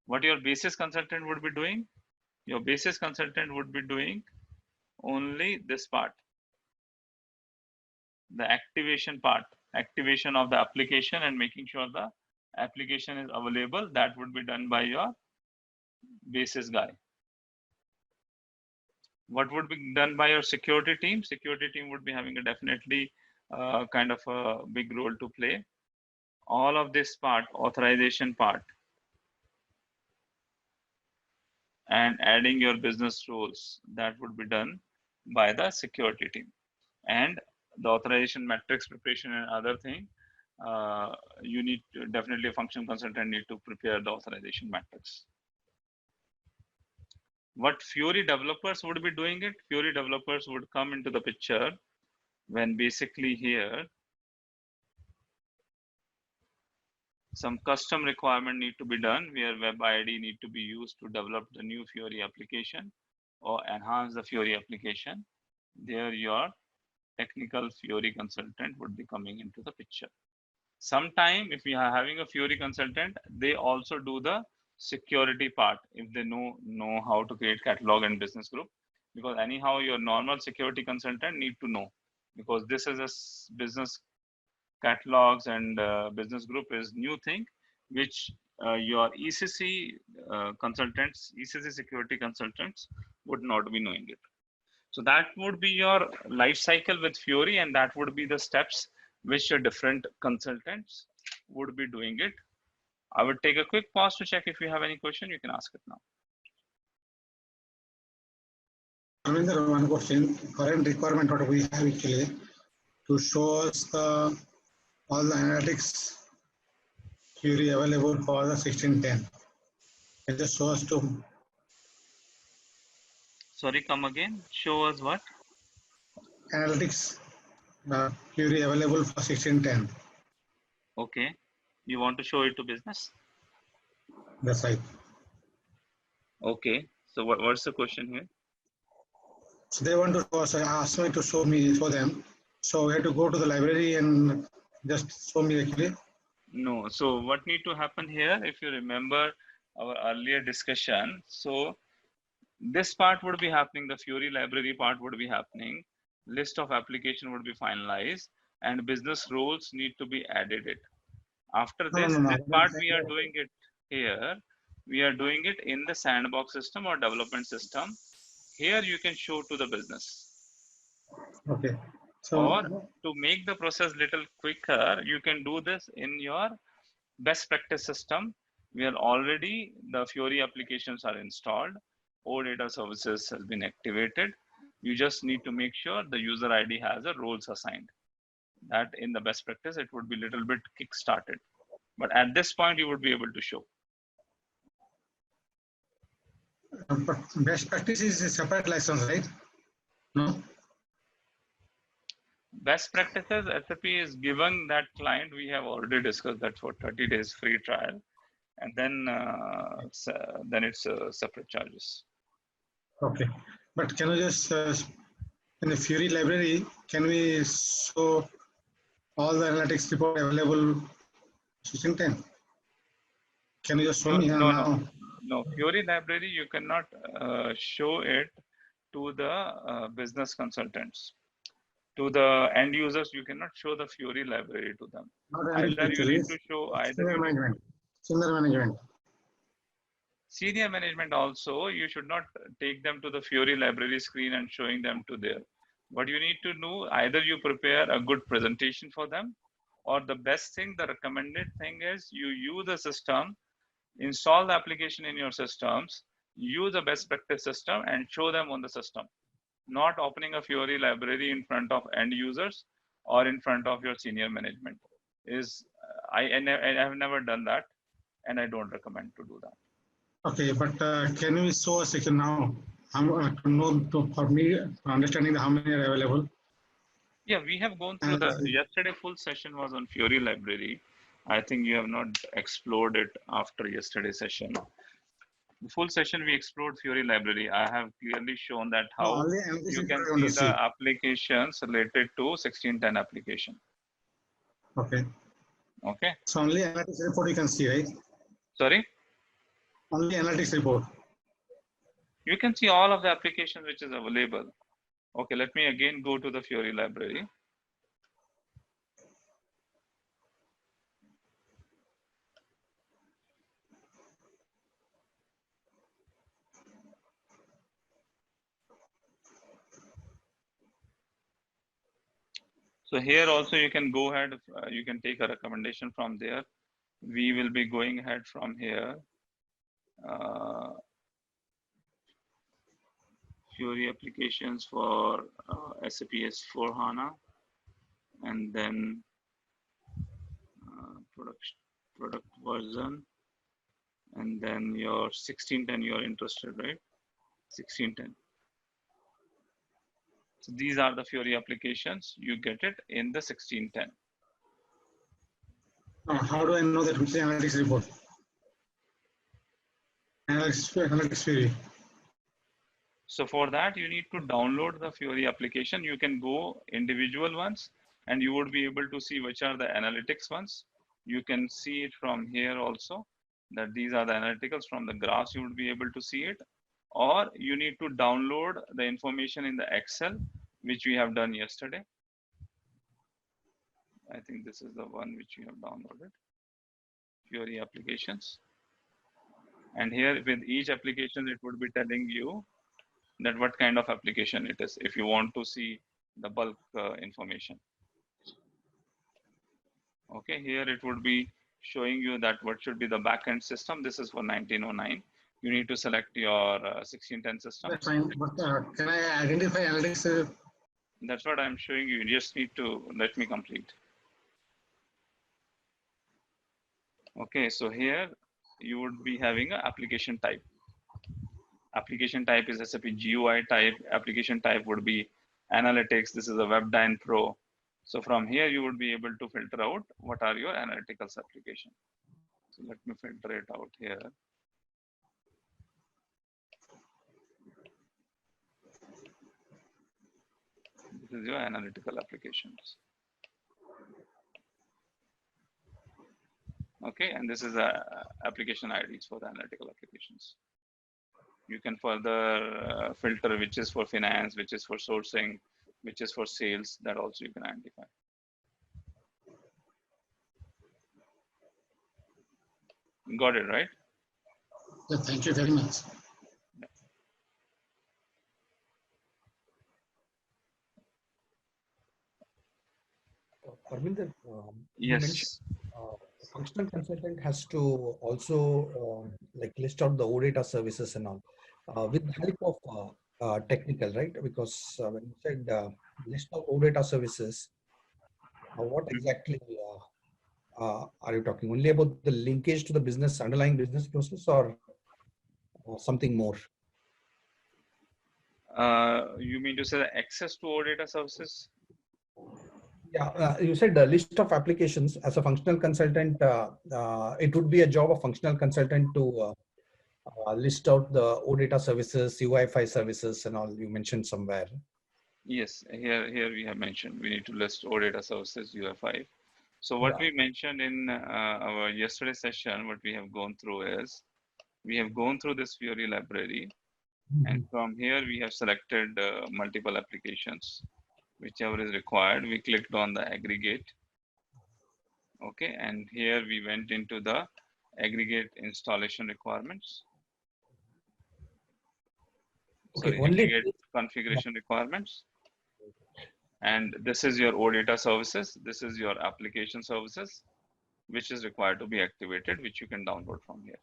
What your basis consultant would be doing? Your basis consultant would be doing only this part, the activation part, activation of the application and making sure the application is available. That would be done by your basis guy. What would be done by your security team? Security team would be having a definitely kind of a big role to play. All of this part, authorization part, and adding your business rules, that would be done by the security team. And the authorization metrics preparation and other thing, you need to, definitely a function consultant need to prepare the authorization metrics. What Fiori developers would be doing it, Fiori developers would come into the picture when basically here some custom requirement need to be done where web ID need to be used to develop the new Fiori application or enhance the Fiori application. There your technical Fiori consultant would be coming into the picture. Sometime if you are having a Fiori consultant, they also do the security part if they know how to create catalog and business group, because anyhow your normal security consultant need to know, because this is a business catalogs and business group is new thing which your ECC consultants, ECC security consultants would not be knowing it. So that would be your life cycle with Fiori, and that would be the steps which your different consultants would be doing it. I would take a quick pause to check if you have any question. You can ask it now. Another one question, current requirement what we have actually to show us the all the analytics theory available for the 1610. It just show us to Sorry, come again. Show us what? analytics theory available for 1610. Okay. You want to show it to business? That's right. Okay. So what's the question here? So they want to show us, ask me to show them. So we have to go to the library and just show me actually. No. So what need to happen here, if you remember our earlier discussion, so this part would be happening, the Fiori library part would be happening, list of application would be finalized, and business rules need to be added it. After this, No. this part we are doing it here. We are doing it in the sandbox system or development system. Here you can show to the business. Okay. So Or to make the process little quicker, you can do this in your best practice system where already the Fiori applications are installed, OData services has been activated. You just need to make sure the user ID has a roles assigned. That in the best practice, it would be a little bit kick-started. But at this point, you would be able to show. but best practice is a separate license, right? No. Best practices, SAP is given that client, we have already discussed that for 30 days free trial. And then it's separate charges. Okay. But can you just in the Fiori library, can we show all the analytics report available 1610? Can you just show me now? No, Fiori library, you cannot show it to the business consultants. To the end users, you cannot show the Fiori library to them. Either you need to show senior management. Senior management. Senior management also, you should not take them to the Fiori library screen and showing them to there. What you need to do, either you prepare a good presentation for them, or the best thing, the recommended thing is you use the system, install the application in your systems, use a best practice system and show them on the system. Not opening a Fiori library in front of end users or in front of your senior management. I have never done that, and I don't recommend to do that. Okay, but can we show a second now? To know for me understanding how many are available. Yeah, we have gone through yesterday full session was on Fiori library. I think you have not explored it after yesterday's session. The full session we explored Fiori library. I have clearly shown that how you can see the applications related to 1610 application. Okay. Okay. So only analytics report you can see, right? Sorry? Only analytics report. You can see all of the applications which is available. Okay, let me again go to the Fiori library. So here also you can go ahead, you can take a recommendation from there. We will be going ahead from here. Fiori applications for SAP S4 HANA, and then product version, and then your 1610 you're interested, right? 1610. So these are the Fiori applications. You get it in the 1610. How do I know that which analytics report? Analytics Fiori. So for that, you need to download the Fiori application. You can go individual ones and you would be able to see which are the analytics ones. You can see it from here also, that these are the analyticals. From the graphs, you would be able to see it. Or you need to download the information in the Excel, which we have done yesterday. I think this is the one which you have downloaded, Fiori applications. And here with each application, it would be telling you that what kind of application it is, if you want to see the bulk information. Okay, here it would be showing you that what should be the backend system. This is for 1909. You need to select your 1610 system. That's fine, but can I identify analytics? That's what I'm showing you. You just need to let me complete. Okay, so here you would be having an application type. Application type is SAP GUI type. Application type would be analytics. This is a WebDyn Pro. So from here, you would be able to filter out what are your analyticals application. So let me filter it out here. This is your analytical applications. Okay, and this is the application IDs for the analytical applications. You can further filter which is for finance, which is for sourcing, which is for sales. That also you can identify. Got it, right? Yeah, thank you very much. Parminder, you Yes. mentioned functional consultant has to also like list out the OData services and all with the help of technical, right? Because when you said list of OData services, what exactly are you talking? Only about the linkage to the business, underlying business process, or something more? You mean to say the access to OData services? Yeah, you said the list of applications as a functional consultant. It would be a job of functional consultant to list out the OData services, UI5 services, and all you mentioned somewhere. Yes, here we have mentioned we need to list OData services UI5. So what we mentioned in our yesterday session, what we have gone through is we have gone through this Fiori library, and from here we have selected multiple applications, whichever is required. We clicked on the aggregate. Okay, and here we went into the aggregate installation requirements. Okay, Sorry, only aggregate configuration requirements. And this is your OData services. This is your application services, which is required to be activated, which you can download from here.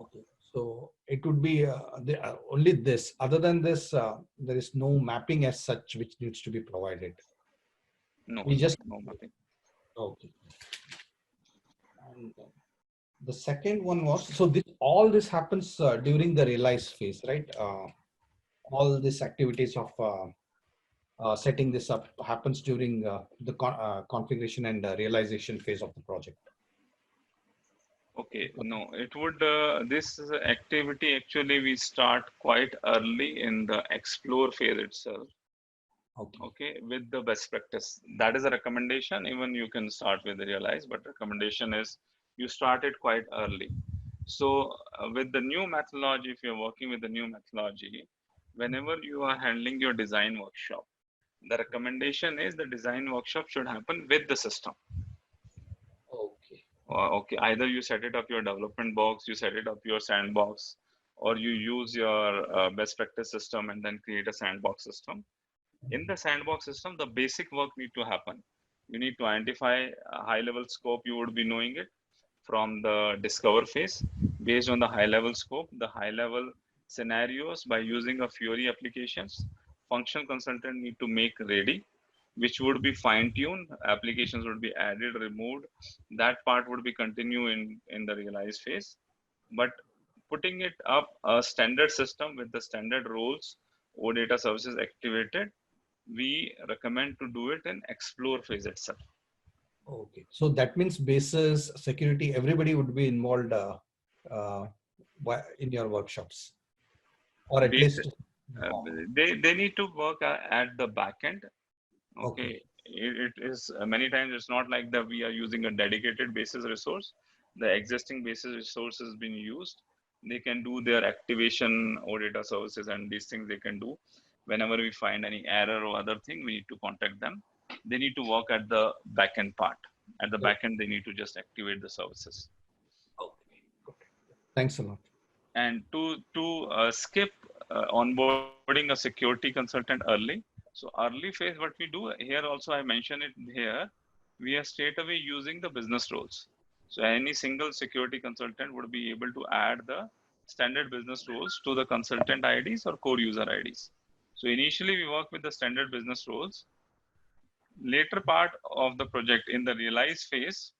Okay, so it would be only this. Other than this, there is no mapping as such which needs to be provided. No, We just no mapping. Okay. And the second one was, so all this happens during the realize phase, right? All these activities of setting this up happens during the configuration and realization phase of the project. Okay, no, it would, this activity actually we start quite early in the explore phase itself. Okay, with the best practice. That is a recommendation. Even you can start with the realize, but recommendation is you start it quite early. So with the new methodology, if you're working with the new methodology, whenever you are handling your design workshop, the recommendation is the design workshop should happen with the system. Okay. Okay, either you set it up your development box, you set it up your sandbox, or you use your best practice system and then create a sandbox system. In the sandbox system, the basic work need to happen. You need to identify a high level scope. You would be knowing it from the discover phase. Based on the high level scope, the high level scenarios, by using a Fiori applications, functional consultant need to make ready, which would be fine tuned. Applications would be added, removed. That part would be continue in the realize phase. But putting it up a standard system with the standard roles or data services activated, we recommend to do it in explore phase itself. Okay, so that means basis, security, everybody would be involved uh, in your workshops, or at Basic, least they need to work at the back end. okay. Okay, it is many times it's not like that we are using a dedicated basis resource. The existing basis resource has been used. They can do their activation or data services and these things they can do. Whenever we find any error or other thing, we need to contact them. They need to work at the backend part. At the Okay. backend, they need to just activate the services. Okay. Thanks a lot. And to skip onboarding a security consultant early. So early phase, what we do here also, I mentioned it here, we are straight away using the business roles. So any single security consultant would be able to add the standard business roles to the consultant IDs or core user IDs. So initially we work with the standard business roles. Later part of the project in the realize phase,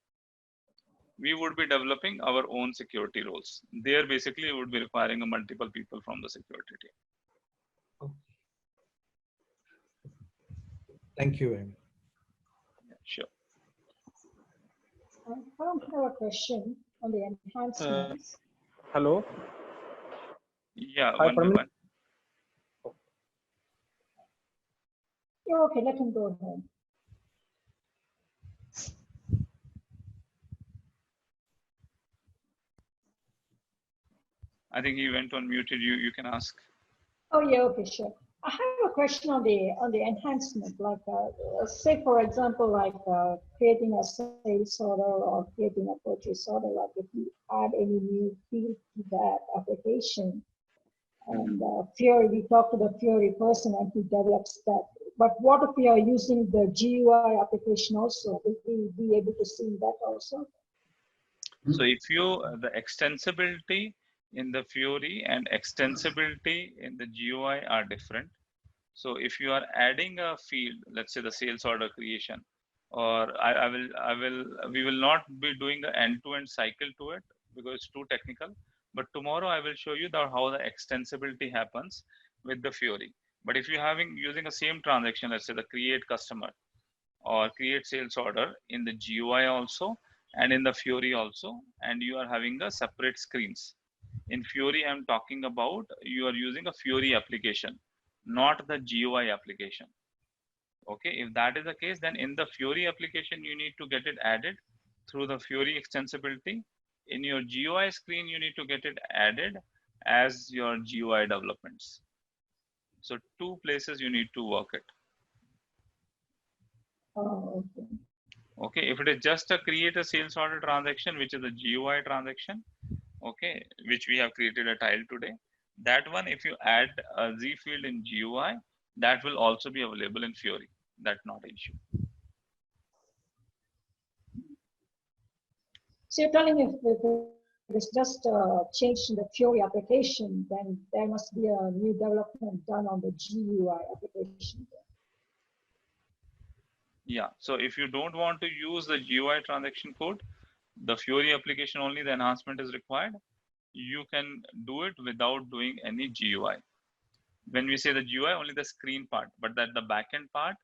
we would be developing our own security roles. There basically would be requiring a multiple people from the security team. Thank you, Amy. Sure. I don't have a question on the enhancements. Hello. Yeah, Hi, one by Parmin. one. Yeah, okay, let him go ahead. I think he went on muted. You can ask. Oh yeah, okay, sure. I have a question on the enhancement. Like, say for example, like creating a sales order or creating a purchase order. Like, if you add any new field to that application, and Fiori, we talk to the Fiori person and he develops that. But what if we are using the GUI application also? Will we be able to see that also? So if you the extensibility in the Fiori and extensibility in the GUI are different. So if you are adding a field, let's say the sales order creation, or we will not be doing the end-to-end cycle to it because it's too technical. But tomorrow I will show you how the extensibility happens with the Fiori. But if you're using the same transaction, let's say the create customer or create sales order in the GUI also and in the Fiori also, and you are having the separate screens. In Fiori, I'm talking about you are using a Fiori application, not the GUI application. Okay, if that is the case, then in the Fiori application, you need to get it added through the Fiori extensibility. In your GUI screen, you need to get it added as your GUI developments. So two places you need to work it. Oh, okay. Okay, if it is just a create a sales order transaction, which is a GUI transaction, okay, which we have created a tile today, that one, if you add a Z field in GUI, that will also be available in Fiori. That's not an issue. So you're telling if it's just changed in the Fiori application, then there must be a new development done on the GUI application. Yeah, so if you don't want to use the GUI transaction code, the Fiori application only the enhancement is required. You can do it without doing any GUI. When we say the GUI, only the screen part, but that the backend part,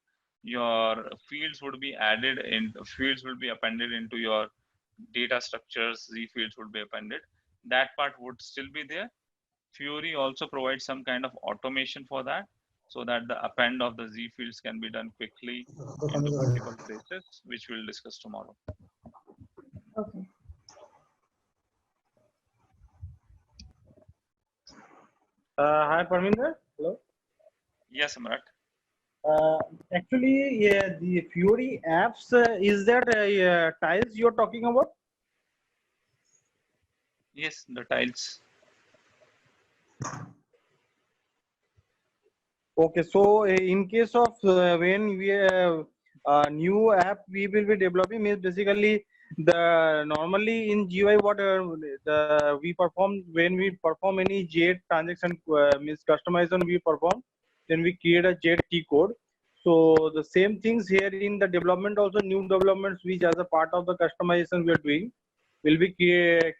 your fields would be added in, fields will be appended into your data structures, Z fields would be appended. That part would still be there. Fiori also provides some kind of automation for that, so that the append of the Z fields can be done quickly into multiple places, which we'll discuss tomorrow. Okay. Hi, Parminder. Hello. Yes, Amrat. Actually, yeah, the Fiori apps, is that tiles you're talking about? Yes, the tiles. Okay, so in case of when we have a new app we will be developing, means basically the normally in GUI what the we perform when we perform any JET transaction means customization we perform, then we create a JET T code. So the same things here in the development also, new developments which as a part of the customization we are doing, will be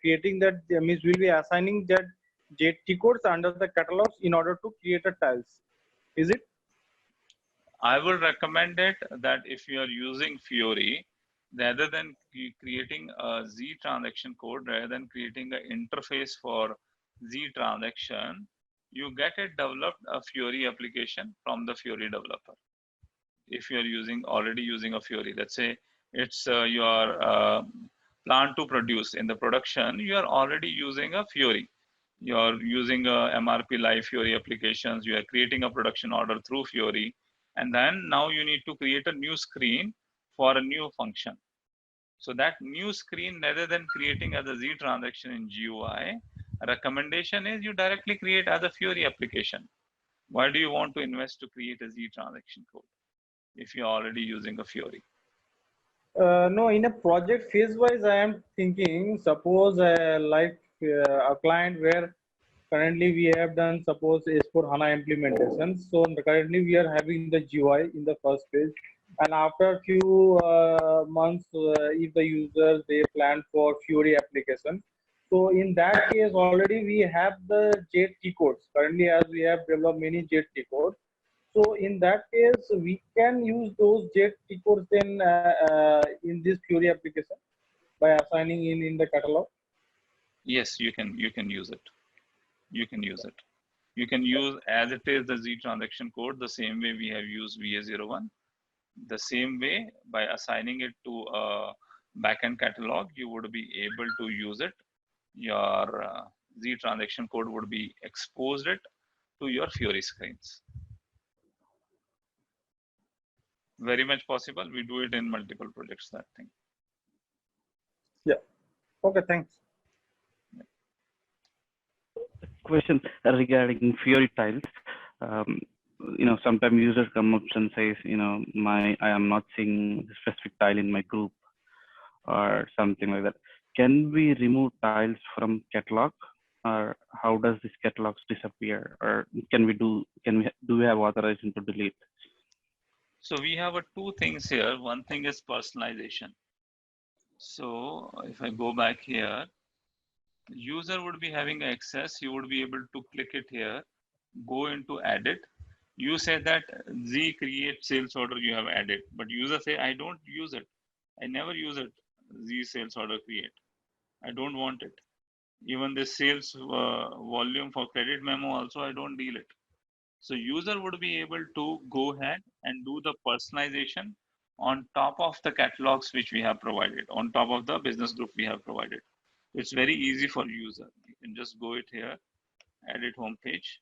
creating that means we'll be assigning that JET T codes under the catalogs in order to create a tiles. Is it? I will recommend it that if you are using Fiori, rather than creating a Z transaction code, rather than creating an interface for Z transaction, you get it developed a Fiori application from the Fiori developer. If you are already using a Fiori, let's say it's your plan to produce in the production, you are already using a Fiori. You are using a MRP live Fiori applications. You are creating a production order through Fiori, and then now you need to create a new screen for a new function. So that new screen, rather than creating as a Z transaction in GUI, a recommendation is you directly create as a Fiori application. Why do you want to invest to create a Z transaction code if you're already using a Fiori? No, in a project phase wise, I am thinking, suppose like a client where currently we have done suppose S4 HANA implementation. So currently we are having the GUI in the first phase, and after a few months, if the users they plan for Fiori application, so in that case already we have the JET T codes. Currently, as we have developed many JET T codes, so in that case, we can use those JET T codes in this Fiori application by assigning in the catalog. Yes, you can use it. You can use it. You can use as it is the Z transaction code the same way we have used VA01. The same way by assigning it to a backend catalog, you would be able to use it. Your Z transaction code would be exposed it to your Fiori screens. Very much possible. We do it in multiple projects, that thing. Yeah. Okay, thanks. Question regarding Fiori tiles. Sometimes users come up and says, I am not seeing the specific tile in my group or something like that. Can we remove tiles from catalog, or how does this catalogs disappear? Or do we have authorization to delete? So we have two things here. One thing is personalization. So if I go back here, user would be having access. You would be able to click it here, go into edit. You say that Z create sales order you have added, but user say I don't use it. I never use it. Z sales order create. I don't want it. Even the sales volume for credit memo also I don't deal it. So user would be able to go ahead and do the personalization on top of the catalogs which we have provided, on top of the business group we have provided. It's very easy for user. You can just go it here, edit home page,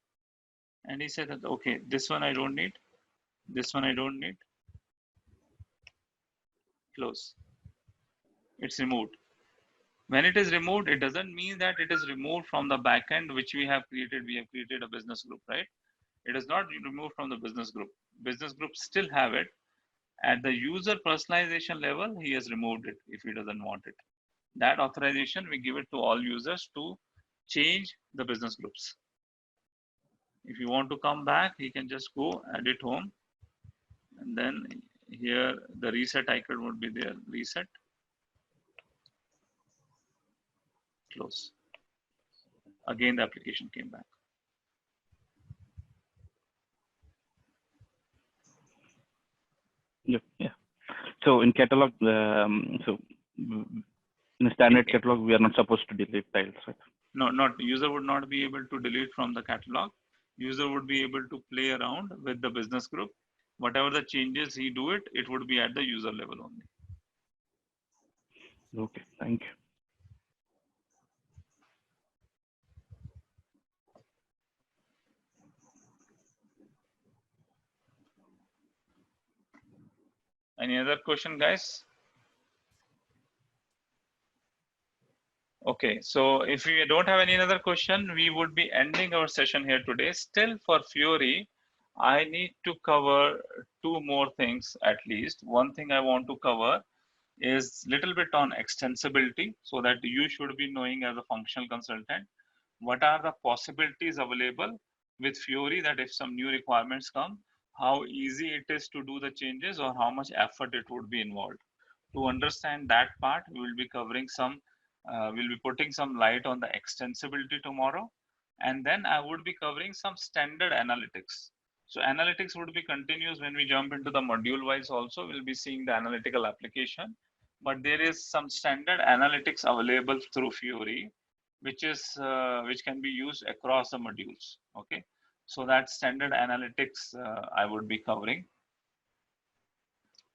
and he said that okay, this one I don't need, this one I don't need, close. It's removed. When it is removed, it doesn't mean that it is removed from the backend which we have created. We have created a business group, right? It is not removed from the business group. Business group still have it. At the user personalization level, he has removed it if he doesn't want it. That authorization, we give it to all users to change the business groups. If you want to come back, he can just go edit home. And then here, the reset icon would be there, reset, close. Again, the application came back. Yeah. So in catalog, in a standard catalog, we are not supposed to delete tiles, right? No, not user would not be able to delete from the catalog. User would be able to play around with the business group. Whatever the changes he do it, it would be at the user level only. Okay, thank you. Any other question, guys? Okay, so if we don't have any other question, we would be ending our session here today. Still for Fiori, I need to cover two more things at least. One thing I want to cover is little bit on extensibility, so that you should be knowing as a functional consultant what are the possibilities available with Fiori, that if some new requirements come, how easy it is to do the changes or how much effort it would be involved. To understand that part, we will be covering some, we'll be putting some light on the extensibility tomorrow. And then I would be covering some standard analytics. So analytics would be continuous when we jump into the module wise also, we'll be seeing the analytical application. But there is some standard analytics available through Fiori, which can be used across the modules. Okay, so that standard analytics I would be covering.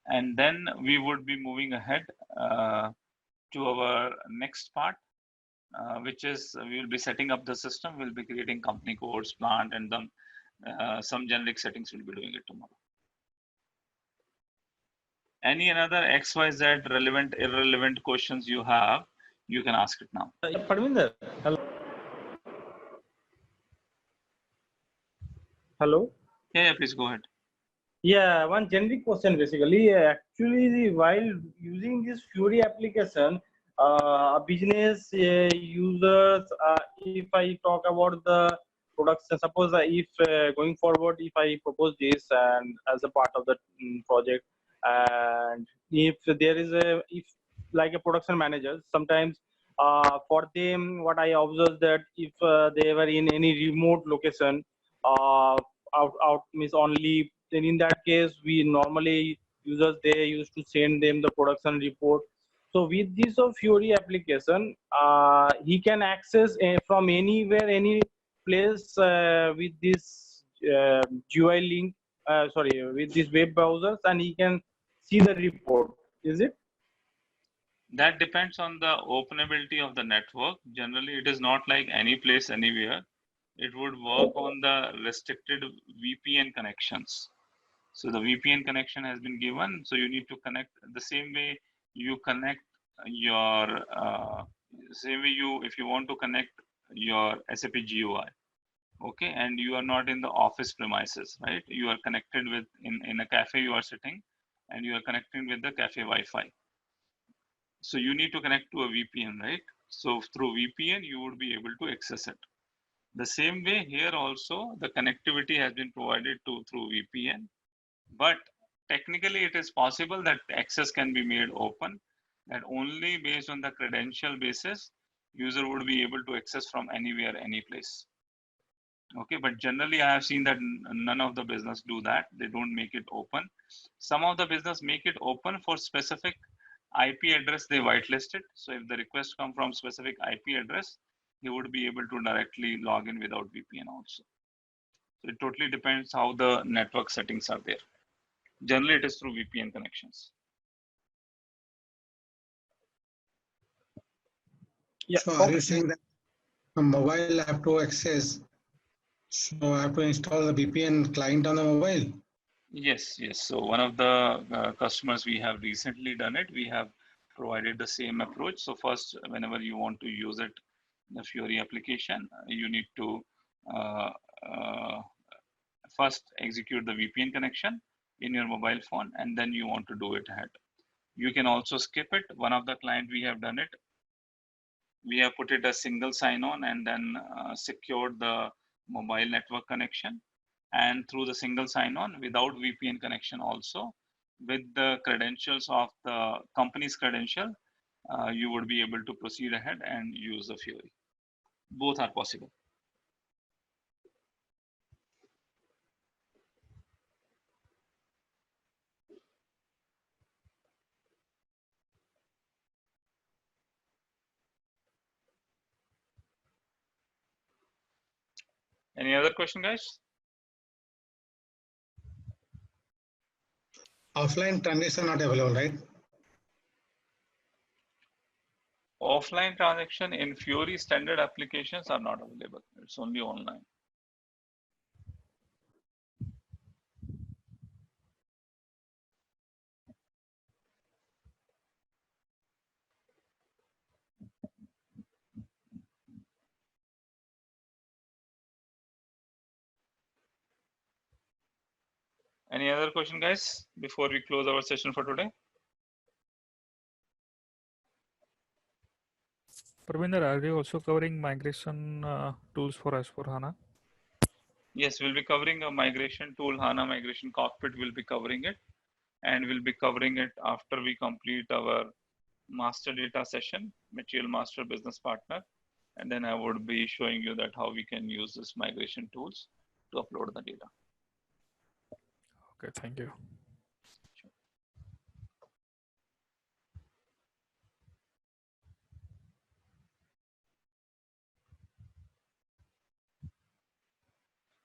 And then we would be moving ahead to our next part, which is we will be setting up the system. We'll be creating company codes, plant, and then some generic settings. We'll be doing it tomorrow. Any another XYZ relevant, irrelevant questions you have, you can ask it now. Parminder, hello. Hello. Yeah, please go ahead. Yeah, one generic question basically. Actually, while using this Fiori application, business users, if I talk about the production, suppose if going forward, if I propose this and as a part of the project, and if there is if like a production manager, sometimes for them, what I observed that if they were in any remote location, out means only, then in that case we normally users they used to send them the production report. So with this of Fiori application, he can access from anywhere, any place with this GUI link, sorry, with this web browsers, and he can see the report. Is it? That depends on the openability of the network. Generally, it is not like any place, anywhere. It would work on the restricted VPN connections. So the VPN connection has been given. So you need to connect the same way you connect your, same way you, if you want to connect your SAP GUI, okay, and you are not in the office premises, right? You are connected with, in a cafe you are sitting, and you are connecting with the cafe Wi-Fi. So you need to connect to a VPN, right? So through VPN, you would be able to access it. The same way here also, the connectivity has been provided through VPN, but technically it is possible that access can be made open, that only based on the credential basis, user would be able to access from anywhere, any place. Okay, but generally I have seen that none of the business do that. They don't make it open. Some of the business make it open for specific IP address they whitelisted. So if the request come from specific IP address, you would be able to directly log in without VPN also. So it totally depends how the network settings are there. Generally, it is through VPN connections. Yeah. So are you saying that a mobile have to access, so I have to install the VPN client on the mobile? Yes, yes. So one of the customers we have recently done it, we have provided the same approach. So first, whenever you want to use it, the Fiori application, you need to uh, uh, first execute the VPN connection in your mobile phone, and then you want to do it ahead. You can also skip it. One of the client we have done it. We have put it a single sign-on and then secured the mobile network connection. And through the single sign-on without VPN connection also, with the credentials of the company's credential, you would be able to proceed ahead and use the Fiori. Both are possible. Any other question, guys? Offline transaction not available, right? Offline transaction in Fiori standard applications are not available. It's only online. Any other question, guys, before we close our session for today? Parvinder, are you also covering migration tools for S/4HANA? Yes, we'll be covering a migration tool, HANA Migration Cockpit. We'll be covering it, and we'll be covering it after we complete our master data session, material master business partner. And then I would be showing you that how we can use this migration tools to upload the data. Okay, thank you.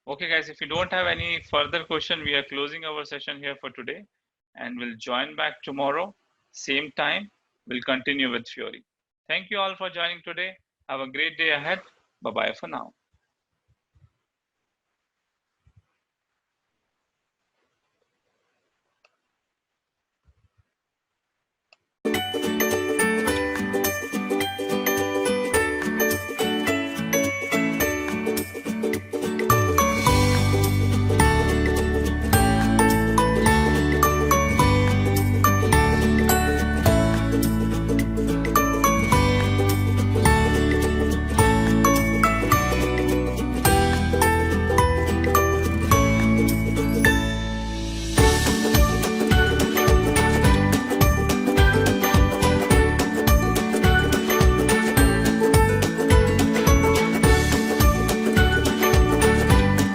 Okay, guys, if you don't have any further question, we are closing our session here for today, and we'll join back tomorrow, same time. We'll continue with Fiori. Thank you all for joining today. Have a great day ahead. Bye-bye for now.